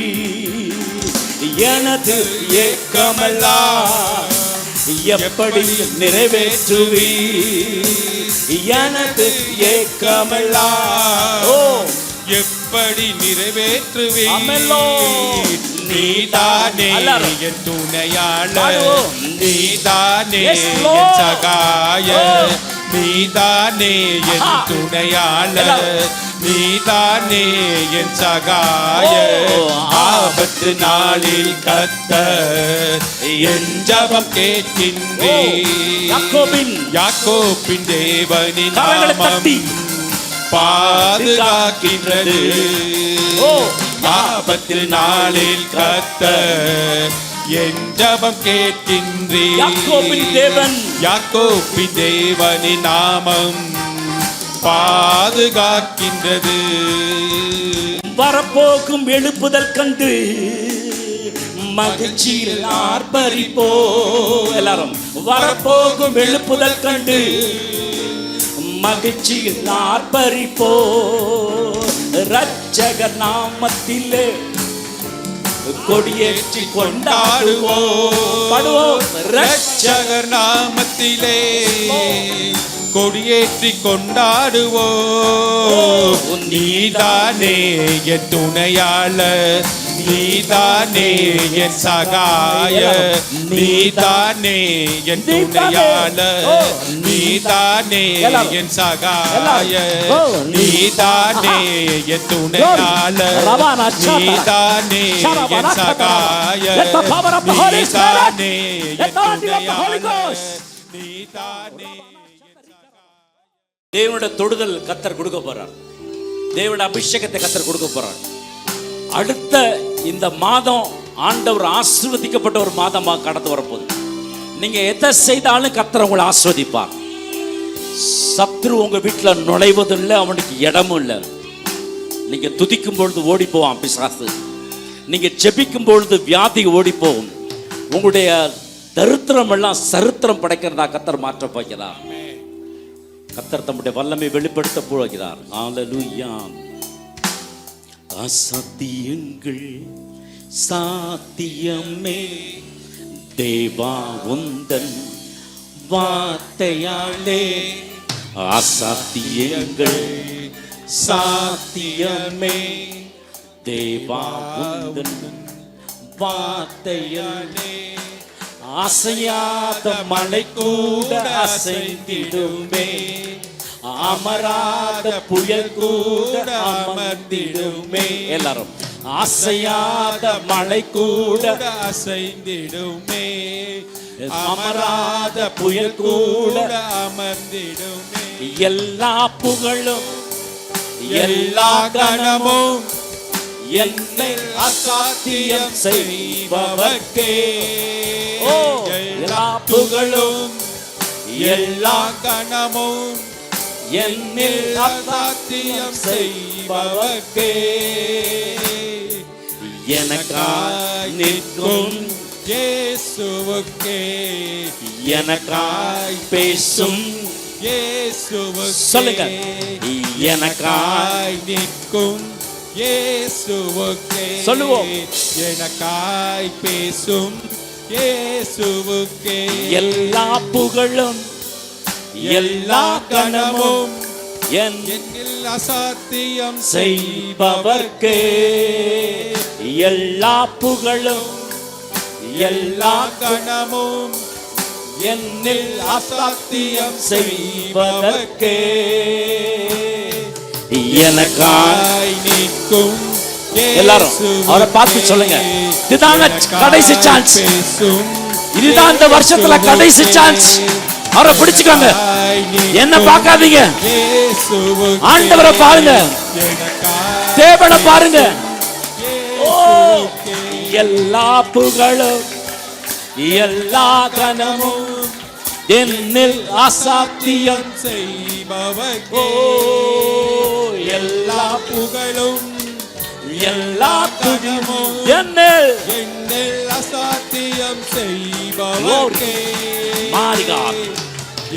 எனது ஏக்கமெல்லாம் எப்படி நிறைவேற்றுவி. எனது ஏக்கமெல்லாம் எப்படி நிறைவேற்றுவே. நீதானே என் துணையாளர், நீதானே Yes, என் Lord. சகாய. நீதானே என் துணையாளர், நீதானே என் சகாய. ஆபத்து நாளில் கர்த்தர் என் ஜெபம் கேட்கின்றே. யாக்கோபின் தேவனின் நாமம் பாதுகாக்கின்றது. ஆபத்தில் நாளில் கர்த்தர் என் ஜெபம் கேட்கின்றே. யாக்கோபின் தேவனின் நாமம் பாதுகாக்கின்றது. வரப்போகும் எழுப்புதல் கண்டு மகிழ்ச்சியில் ஆர்ப்பரிப்போ. எல்லாரும் வரப்போகும் எழுப்புதல் கண்டு மகிழ்ச்சியில் ஆர்ப்பரிப்போ. இரட்சகர் நாமத்திலே கொடியேற்றி கொண்டாடுவோம். இரட்சகர் நாமத்திலே கொடியேற்றி கொண்டாடுவோம். நீதானே என் துணையாளர், நீதானே என் சகாய, நீதானே என் துணையாளர், நீதானே என் சகாய, நீதானே என் துணையாளர், நீதானே என் சகாய, நீதானே என் துணையாளர், நீதானே. தேவனுடைய தொடுதல் கத்தர் கொடுக்க போறார். தேவனுடைய அபிஷேகத்தை கத்தர் கொடுக்க போறார். அடுத்த இந்த மாதம் ஆண்டவர் ஆசீர்வதிக்கப்பட்ட ஒரு மாதமாக கடந்து வரப்போகுது. நீங்க எதை செய்தாலும் கத்தர் உங்களை ஆசீர்வதிப்பார். சத்ரு உங்க வீட்டில் நுழைவதில்லை, அவனுக்கு இடமும் இல்லை. நீங்க துதிக்கும் பொழுது ஓடி போவான் பிசாசு. நீங்க ஜெபிக்கும் பொழுது வியாதி ஓடி போகும். உங்களுடைய தரித்திரம் எல்லாம் சரித்திரம் படைக்கிறதா கத்தர் மாற்ற போகிறார். கத்தர் தம்முடைய வல்லமை வெளிப்படுத்த போகிறார். ஹல்லேலூயா. அசாத்தியங்கள் சாத்தியமே தேவா உந்தன் வார்த்தையாலே. அசாத்தியங்கள் சாத்தியமே தேவா உந்தன் வார்த்தையாலே. அசையாத மலை கூட அசைந்திடுமே, அமராத புயல் கூட அமர்ந்திடுமே. எல்லாரும் அசையாத மலை கூட அசைந்திடுமே, அமராத புயல் கூட அமர்ந்திடுமே. எல்லா புகழும் எல்லா கணமும் என்னை அசாத்தியம் செய்பவர்க்கே. ஓ, எல்லா புகழும் எல்லா கணமும் என்னில் அசாத்தியம் செய்பவர்க்கே. எனக்காய் நிற்கும் இயேசுவுக்கே, எனக்காய் பேசும் இயேசுவுக்கே. சொல்லுங்க. எனக்காய் நிற்கும் இயேசுவுக்கே. சொல்லுவோம். எனக்காய் பேசும் இயேசுவுக்கே. எல்லா புகழும் எல்லா கணமும் என்னில் அசாத்தியம் செய்பவர்க்கே. எல்லா புகழும் எல்லா கணமும் என்னில் அசாத்தியம் செய்பவர்க்கே. எனக்காய் நிற்கும் எல்லாரும் அவரை பார்த்து சொல்லுங்க. இதுதான் கடைசி சான்ஸ். இதுதான் இந்த வருஷத்துல கடைசி சான்ஸ். அவரை பிடிச்சுக்கோங்க. என்ன பார்க்காதீங்க, ஆண்டவரை பாருங்க, தேவனை பாருங்க. ஓ, எல்லா புகழும் எல்லா கனமும் என்னில் அசாத்தியம் செய்பவர்க்கே. எல்லா புகழும் எல்லா கனமும் என்னில் அசாத்தியம் செய்பவர்க்கே. மாறிகார்.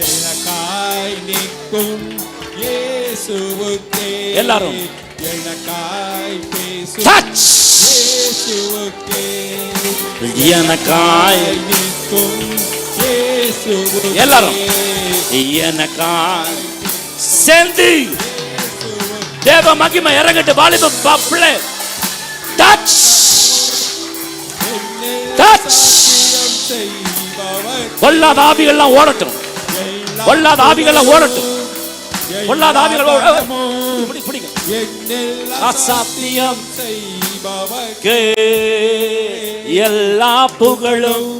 எனக்காய் நிற்கும் இயேசுவுக்கே. எல்லாரும் எனக்காய் பேசும் டச். இயேசுவுக்கே. எனக்காய் நிற்கும் இயேசுவுக்கே. எல்லாரும் எனக்காய் சேர்ந்து தேவ மகிமை இறங்கட்டு. வாலிப பிள்ளை டச் டச். பொல்லாத ஆவிகள்லாம் ஓடட்டும், பொல்லாத ஆவிகள்லாம் ஓடட்டும், பொல்லாத ஆவிகள் பிடிங்க. அசாத்தியம் செய்பவர்க்கே. எல்லா புகழும்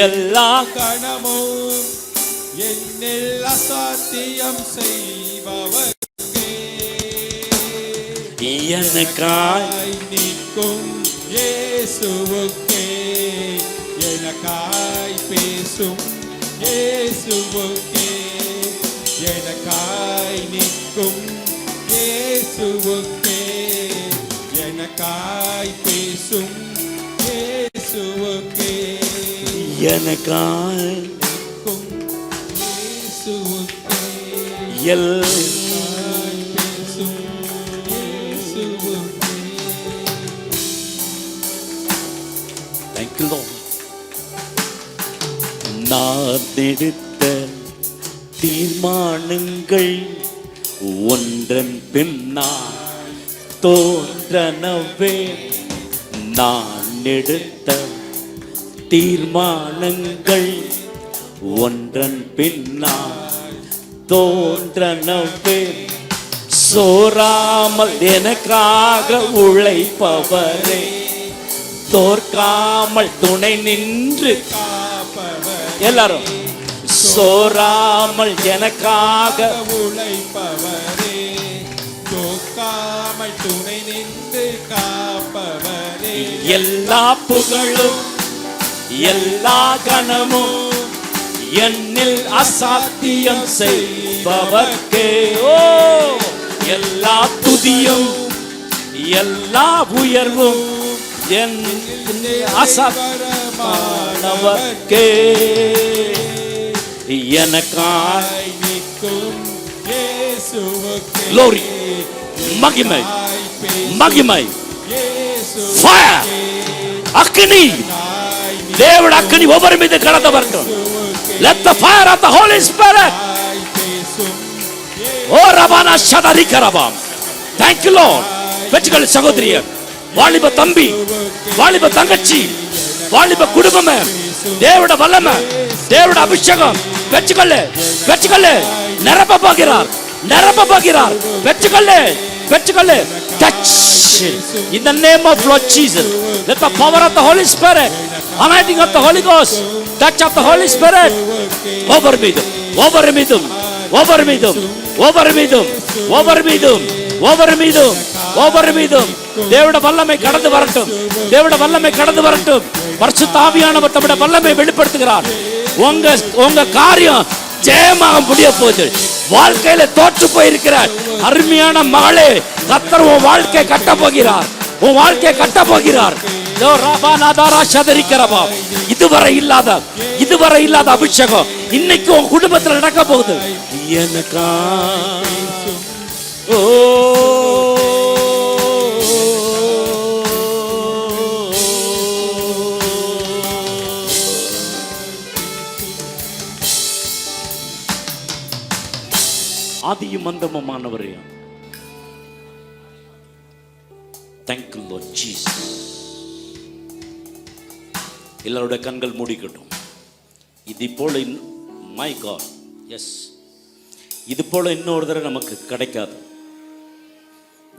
எல்லா கணமும் என்னில் அசாத்தியம் செய்பவர்க்கே. எனக்காய் நிற்கும் இயேசுவுக்கே. எனக்காய் பேசும் இயேசுவுக்கே. எனக்காய் நிற்கும் இயேசுவுக்கே. எனக்காய் பேசும் இயேசுவுக்கே. எனக்காய் நிற்கும் இயேசுவுக்கே. எல்லா பேசும் இயேசுவுக்கே. Thank you, Lord. நான் எடுத்த தீர்மானங்கள் ஒன்றன் பின்னால் தோன்றனவே நான் எடுத்த தீர்மானங்கள் ஒன்றன் பின்னால் தோன்றனவே, சோராமல் எனக்காக உழைப்பவரே, தோற்காமல் துணை நின்று எல்லாரும் சோராமல் எனக்காக உழைப்பவரே, தோக்காமல் துணை நின்று காப்பவரே, எல்லா புகழும் எல்லா கணமும் என்னில் அசாத்தியம் செய்பவர்க்கே. ஓ, எல்லா துதியும் எல்லா உயர்வும் என் அசாத்தியமானவர்க்கே. எனக்காய் நிற்கும் இயேசுவுக்கே glory, மகிமை மகிமை, இயேசுவுக்கே fire, அக்கினி, தேவட அக்கினி ஒவ்வொரு மீது கடந்து வரட்டும். Let the fire of the Holy Spirit. O ரபானா ஷதரி கரபாம். Thank you Lord. வெற்றிகள் சகோதரியர், வாலிப தம்பி, வாலிப தங்கச்சி, வாலிப குடும்பமே, தேவட வல்லமை, தேவட அபிஷேகம் வெற்றிகள் வெற்றிகள் நிரப்ப போகிறார், நிரப்ப போகிறார். வெற்றிகள் வெற்றிகள். Touch in the name of Lord Jesus. Let the power of the Holy Spirit, anointing of the Holy Ghost, touch of the Holy Spirit over me, over me, over me, over me, over me, over me, over me. தேவட வல்லமை கடந்து வரட்டும், தேவட வல்லமை கடந்து வரட்டும். பரிசுத்த ஆவியானவர் தம்முடைய வல்லமை வெளிப்படுத்துகிறார். உங்க காரியம் ஜெயமாக முடிய போகுது. வாழ்க்கையில தோற்று போயிருக்கிற அருமையான மகளே, கர்த்தர் உன் வாழ்க்கையை கட்ட போகிறார், உன் வாழ்க்கையை கட்ட போகிறார். இதுவரை இல்லாத அபிஷேகம் இன்னைக்கு உன் குடும்பத்தில் நடக்க போகுது. எனக்கா ஓ ஆதியும் அந்தமுமானவரே, thank you Lord Jesus. எல்லாருடைய கண்கள் மூடிக்கட்டும். இது போல மை காட், எஸ், இது போல இன்னொரு தடவை நமக்கு கிடைக்காது.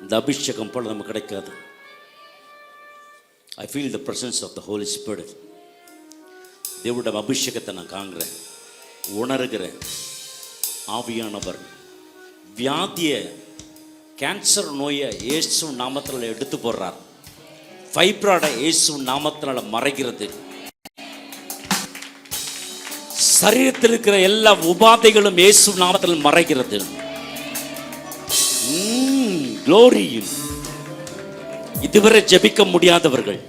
இந்த அபிஷேகம் போல நமக்கு கிடைக்காது. I feel the presence of the holy spirit. தேவனுடைய அபிஷேகத்தை நான் காண்கிறேன், உணர்கிறேன். ஆவியானவர் வியாதிய கேன்சர் நோயை இயேசு நாமத்தில் எடுத்து போடுறார். ஃபைப்ராய்டை இயேசு நாமத்தினால மறைகிறது. சரீரத்தில் இருக்கிற எல்லா உபாதைகளும் இயேசு நாமத்தில் மறைகிறது. glory. இதுவரை ஜெபிக்க முடியாதவர்கள்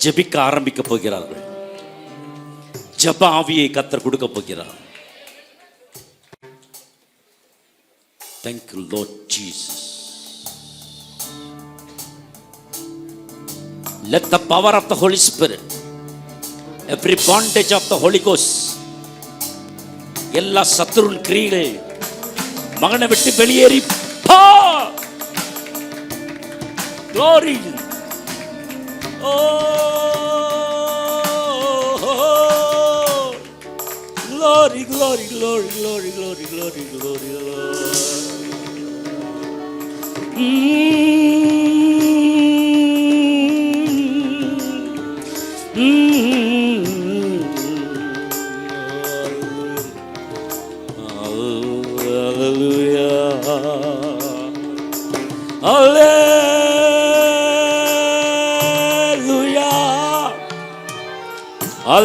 ஜெபிக்க ஆரம்பிக்க போகிறார்கள். ஜெப ஆவியை கர்த்தர் கொடுக்க போகிறார். Thank you Lord Jesus. Let the power of the Holy Spirit, every bondage of the Holy Ghost, எல்லா சத்துருவின் கிரியைகள் மகனை விட்டு வெளியேறி போ. Glory. Oh, glory, glory, glory, glory, glory, glory, glory, glory.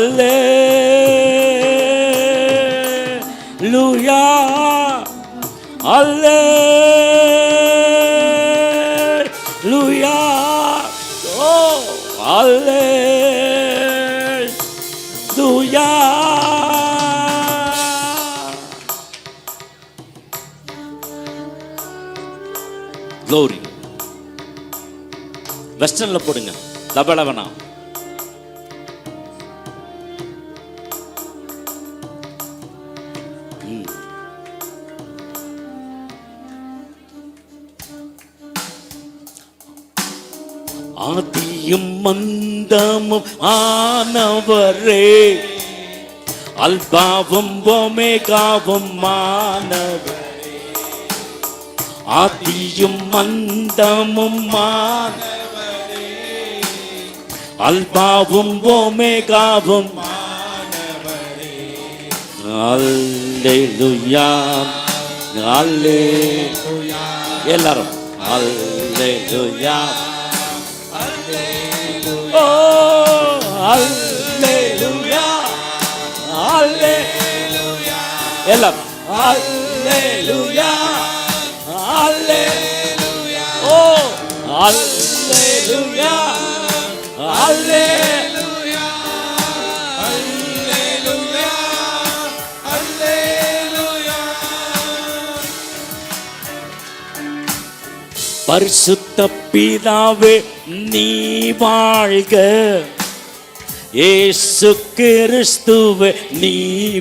Alleluia, Alleluia, oh, Alleluia. Glory. வெஸ்டர்ன்ல போடுங்க, லபலவனா. ஆதியும் மந்தமும் ஆனவரே, அல்பாவும் ஓமேகாவும் மானவரே. ஆதியும் மந்தமும் மானவரே, அல்பாவும் ஓமேகாவும் மானவரே. அல்லேலூயா அல்லேலூயா. எல்லாரும் அல்லேலூயா ஓ அல்லேலூயா அல்லேலூயா. எல்லாரும் அல்லேலூயா அல்லேலூயா ஓ அல்லேலூயா அல்லேலூயா அல்லேலூயா அல்லேலூயா. பரிசுத்த பிதாவே நீ வாழ்க, இயேசு கிறிஸ்துவே நீ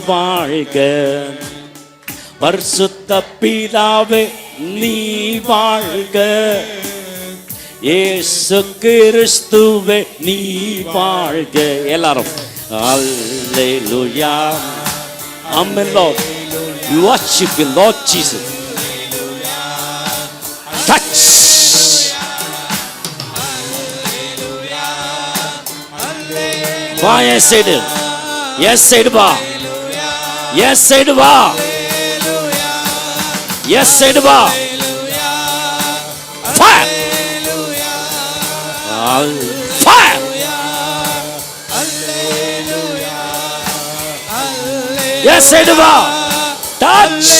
வாழ்க. பரிசுத்த பிதாவே நீ வாழ்க, இயேசு கிறிஸ்துவே நீ வாழ்க. எல்லாரும் அல்லேலூயா. Amen Lord. We worship you Lord Jesus. Touch. வா என் சைடு, என் சைடு வா, என் சைடு வா, என் சைடு வா. Fire. Fire. என் சைடு வா. Touch.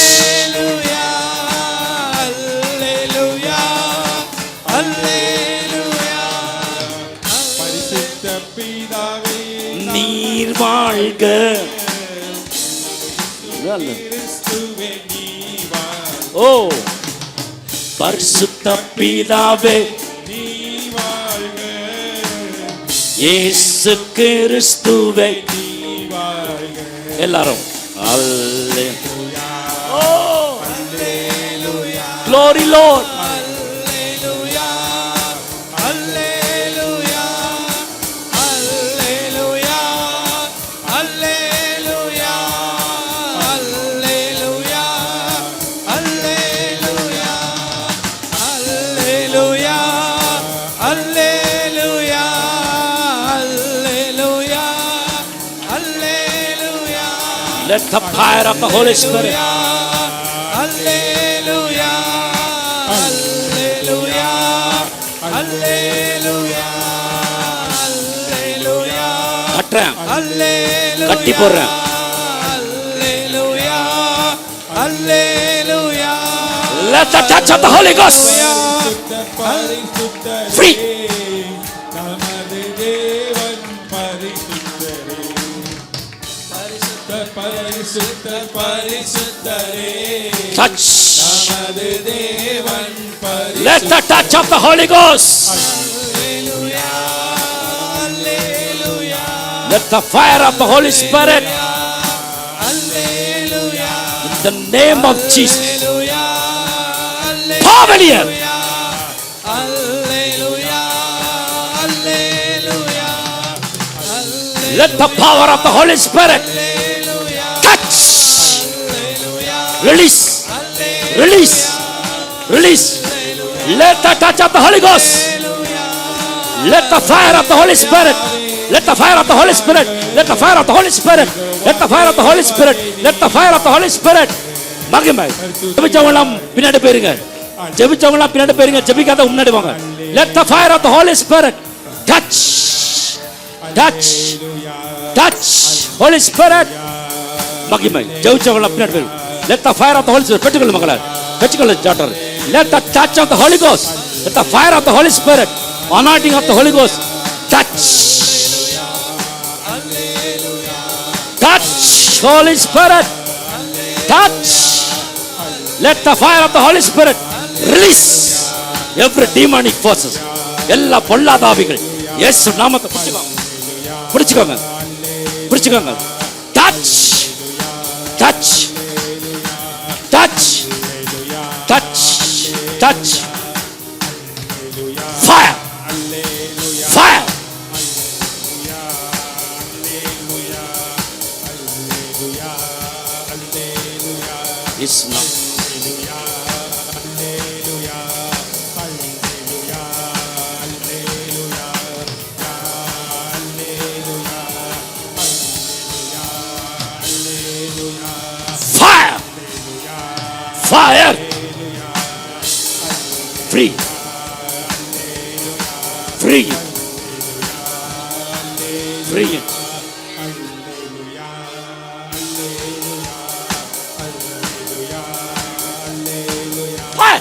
நீர் வாழ்க. ஓ பரிசுத்த பிதாவே இயேசு கிறிஸ்துவே எல்லாரும் அல்லேலூயா. ஓ அல்லேலூயா. Glory Lord. Let the fire of the Holy Spirit. Hallelujah. Hallelujah. Hallelujah. Hallelujah. கட்டறேன். Hallelujah. கட்டி போடுறேன். Hallelujah. Hallelujah. Let the touch of the Holy Ghost. Free. நமது தேவன் பரிசுத்தரே. பரிசுத்த பரிசுத்தரே. Touch. நமது தேவன் பரிசுத்தரே. Let the touch of the Holy Ghost. Hallelujah. Hallelujah. Let the fire of the Holy Spirit. Hallelujah. In the name of Jesus. Hallelujah. Power here. Hallelujah. Hallelujah. Let the power of the Holy Spirit touch. Release. Release. Release. Let the touch of the Holy Ghost. Let the fire of the Holy Spirit. Let the fire of the Holy Spirit. Let the fire of the Holy Spirit. Let the fire of the Holy Spirit. Let the fire of the Holy Spirit. மகிமை. ஜெபிச்சவங்கலாம் பின்னாடி போயிருங்க. ஜெபிச்சவங்கலாம் பின்னாடி போயிருங்க. ஜெபிக்காத முன்னாடி வாங்க. Let the fire of the Holy Spirit touch. Touch. Touch. Holy Spirit. மகிமை. ஜெபிச்சவங்கலாம் பின்னாடி போயிருங்க. Let the fire of the Holy Spirit. பெற்றுக்கொள்ளு மகளே. பெற்றுக்கொள்ளு doctor. Let the touch of the Holy Ghost. Let the fire of the Holy Spirit. Anointing of the Holy Ghost. Touch. Touch. Holy Spirit. Touch. Let the fire of the Holy Spirit release every demonic forces. எல்லா பொல்லாத ஆவிகள் இயேசு நாமத்தை பிடிச்சுக்கோங்க. பிடிச்சுக்கோங்க. Touch. Touch. Touch. Touch. Touch. Fire. இயேசு நாமம். Fire! Fire! Free! Free! Free! Fire! Fire!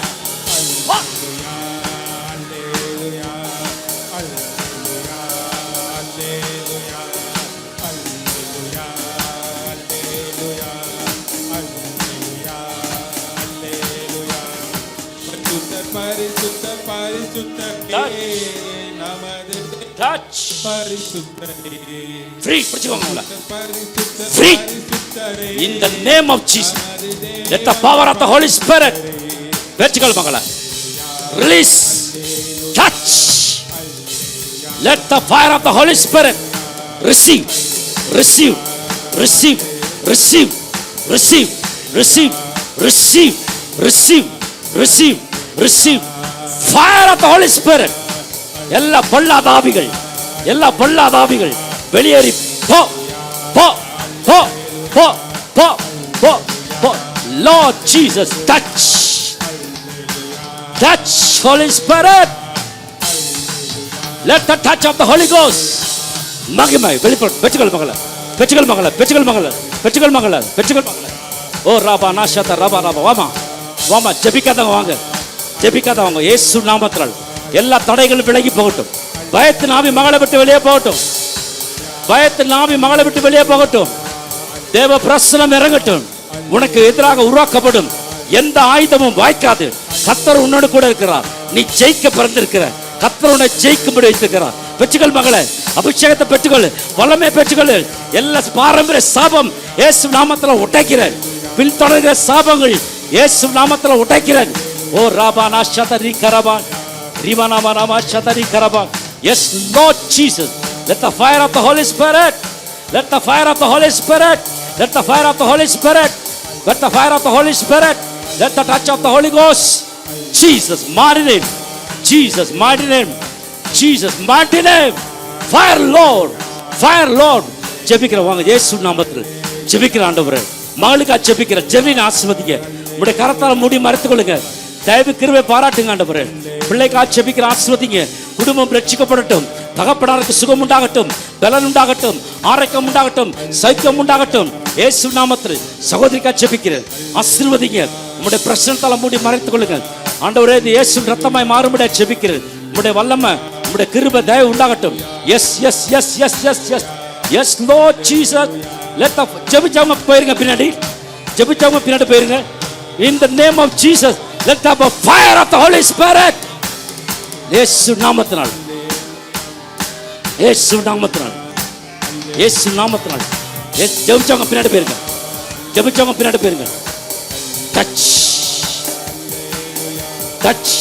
பரிசுத்தர் பரிசுத்தர் நமது Touch! பரிசுத்தரே Free! பிடிச்சுக்கோங்க உங்களை. பரிசுத்தர் Free! பரிசுத்தரே In the name of Jesus, let the power of the Holy Spirit, vertical mangala, release, touch. Let the fire of the Holy Spirit receive, receive, receive, receive, receive, receive, receive, receive, receive, receive. Fire of the Holy Spirit. எல்லா பொல்லாத ஆவிகள், எல்லா பொல்லாத ஆவிகள் வெளியேறி போ, போ, போ, போ, போ, போ, போ. Lord Jesus, touch, touch, Holy Spirit. Let the touch of the Holy Ghost. மகிமை வெளிப்படும். வெற்றிகள் மகள, வெற்றிகள் மகள, வெற்றிகள் மகள, வெற்றிகள் மகள, வெற்றிகள் மகள. ஓ ராபா நாஷாதா ராபா ராபா வாமா, வாமா ஜெபிக்காதவங்க வாங்க, ஜெபிக்காதவங்க இயேசு நாமத்தினால் எல்லா தடைகளும் விலகி போகட்டும். பயத்தின் ஆவி மகளை விட்டு வெளியே போகட்டும். பயத்தின் ஆவி மகளை விட்டு வெளியே போகட்டும். தேவ பிரசனம் இறங்கட்டும். உனக்கு எதிராக உருவாக்கப்படும் எந்த ஆயுதமும் வாய்க்காது. கர்த்தர் உன்னோடு கூட இருக்கிறார். நீ ஜெயிக்க பிறந்திருக்கிற. கர்த்தர் உன்னை ஜெயிக்கும்படி வைத்திருக்கிறார். பெற்றுக்கொள் மகளே, அபிஷேகத்தை பெற்றுக்கொள், வல்லமை பெற்றுக்கொள். எல்லா பாரம்பரிய சாபம் இயேசு நாமத்தில் உடைக்கிறேன். பின்தொடர்கிற சாபங்கள் இயேசு நாமத்தில் உடைக்கிறேன். ஓ ராபானா ஷதரி கரபான் ரிவானாமா Rama ஷதரி கரபான். Yes, Lord Jesus, let the fire of the Holy Spirit, let the fire of the Holy Spirit, let the fire of the Holy Spirit, let the fire of the Holy Spirit, let the touch of the Holy Ghost. Jesus, mighty name, Jesus, mighty name, Jesus, mighty name. Fire Lord, fire Lord. ஜெபிக்கிற வாங்க இயேசு நாமத்தில் ஜெபிக்கிற ஆண்டவரே, மகளுக்கா ஜெபிக்கிற ஜெபின் ஆசீர்வதிங்க. உங்களுடைய கரத்தால் மூடி மறைத்துக் கொள்ளுங்க. தயவு கிருபை பாராட்டுங்க ஆண்டவரே. பிள்ளைக்கா ஜெபிக்கிற ஆசீர்வதிங்க. குடும்பம் ரட்சிக்கப்படட்டும். தகப்பனாருக்கு சுகம் உண்டாகட்டும், பலன் உண்டாகட்டும், ஆரோக்கியம் உண்டாகட்டும், சைக்கியம் உண்டாகட்டும். இயேசு நாமத்தில் சகோதரிக்கா ஜெபிக்கிறேன். ஆசீர்வதிங்க. உங்களுடைய பிரசன்னத்தால் மூடி மறைத்துக் கொள்ளுங்க ஆண்டவரே. இது இயேசு ரத்தமாய் மாறும்படியா ஜெபிக்கிறேன். உங்களுடைய வல்லமை, உங்களுடைய கிருபை தயவு உண்டாகட்டும். Yes yes yes yes yes yes yes Lord Jesus. Let the ஜெபிச்சவங்க போயிருங்க பின்னாடி, ஜெபிச்சவங்க பின்னாடி போயிருங்க. In the name of Jesus, let the fire of the Holy Spirit. இயேசு நாமத்தினால், இயேசு நாமத்தினால், இயேசு நாமத்தினால். ஜெபிச்சவங்க பின்னாடி போயிருங்க, ஜெபிச்சவங்க பின்னாடி போயிருங்க. Touch touch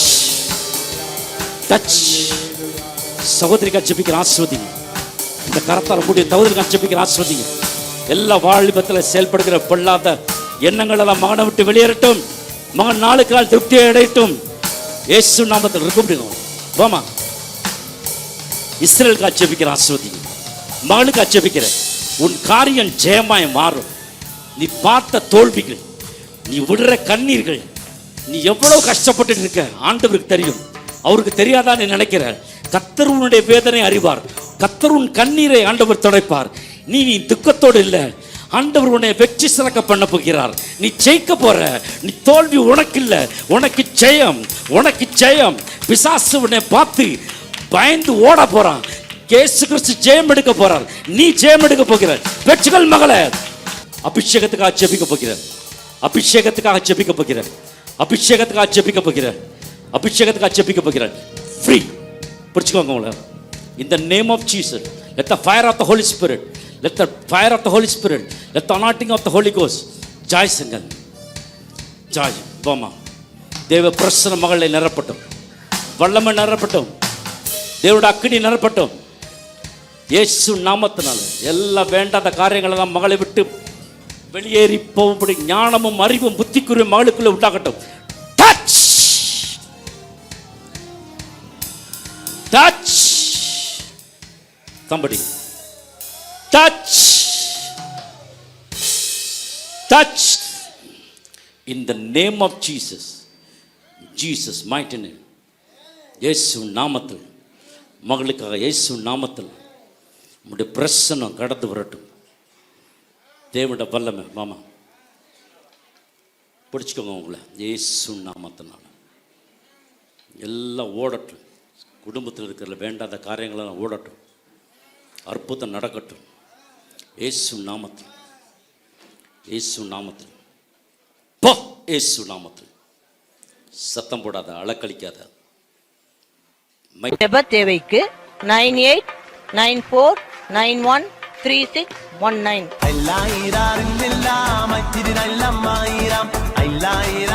touch. சகோதரிக்கா ஜெபிக்கிற ஆசீர்வதிங்க. இந்த கரத்தால் கூடிய தகவலுக்கு ஜெபிக்கிற ஆசீர்வதிங்க. எல்லா வாலிபத்தில் செயல்படுகிற பொல்லாத எண்ணங்கள் எல்லாம் மகனை விட்டு வெளியேறட்டும். மகன் நாளுக்கு நாள் திருப்தியை அடையட்டும். இயேசு நாமத்தில் இருக்கும். வாமா இஸ்ரேலுக்கு ஜெபிக்கிற ஆசீர்வதிங்க. மகனுக்கு ஜெபிக்கிற உன் காரியம் ஜெயமாய் மாறும். நீ பார்த்த தோல்விகள், நீ விடுற கண்ணீர்கள், நீ எவ்வளவு கஷ்டப்பட்டு இருக்க ஆண்டவருக்கு தெரியும். அவருக்கு தெரியாதா நீ நினைக்கிற? கர்த்தர் உன்னுடைய வேதனை அறிவார். கர்த்தர் உன் கண்ணீரை ஆண்டவர் துடைப்பார். நீ துக்கத்தோடு இல்லை. ஆண்டவர் உன்னை வெற்றி சிறக்க பண்ண போகிறார். நீ ஜெயிக்க போற. நீ தோல்வி உனக்கு இல்லை, உனக்கு ஜெயம், உனக்கு ஜெயம். பிசாசு உன்னை பார்த்து பயந்து ஓட போறான். இயேசு கிறிஸ்து ஜெயம் எடுக்க போறார். நீ ஜெயம் எடுக்க போகிற. வெற்றிகள் மகளே, அபிஷேகத்துக்காக ஜெபிக்க போகிற, அபிஷேகத்துக்காக ஜெபிக்க போகிற, அபிஷேகத்துக்காக ஜெபிக்க போகிற, அபிஷேகத்துக்காக ஜெபிக்க போகிற. ஃப்ரீ பிடிச்சுக்கோங்க உங்களை. In the name of Jesus, let the fire of the Holy Spirit, let the fire of the Holy Spirit, let the anointing of the Holy Ghost. Joy Sankan, Joy Poma. தேவ பிரசன்ன மகளை நிரப்பட்டும், வல்லமை நிரப்பட்டும், தேவனுடைய அக்கினி நிரப்பட்டும். இயேசு நாமத்தினால எல்லா வேண்டாத காரியங்களெல்லாம் மகளை விட்டு வெளியேறி போகும்படி ஞானமும் அறிவும் புத்திக்குரிய மகளுக்குள்ள உண்டாகட்டும். Touch touch somebody touch touch in the name of Jesus mighty name. இயேசு நாமத்தில் மகளுக்காக இயேசு நாமத்தில் உம்முடைய பிரசன்னம் கடந்து வரட்டும். தேவனுடைய வல்லமை மாமா பிடிச்சிக்கோங்க உங்களை இயேசு நாமத்தினால எல்லாம் ஓடட்டும். குடும்பத்தில் இருக்கிற வேண்டாத காரியங்களெல்லாம் ஓடட்டும். அற்புதம் நடக்கட்டும். இயேசு நாமத்தில் இயேசு நாமத்தில் போ இயேசு நாமத்தில். சத்தம் போடாத, அலக்களிக்காத. ஜெப தேவைக்கு 9894913619.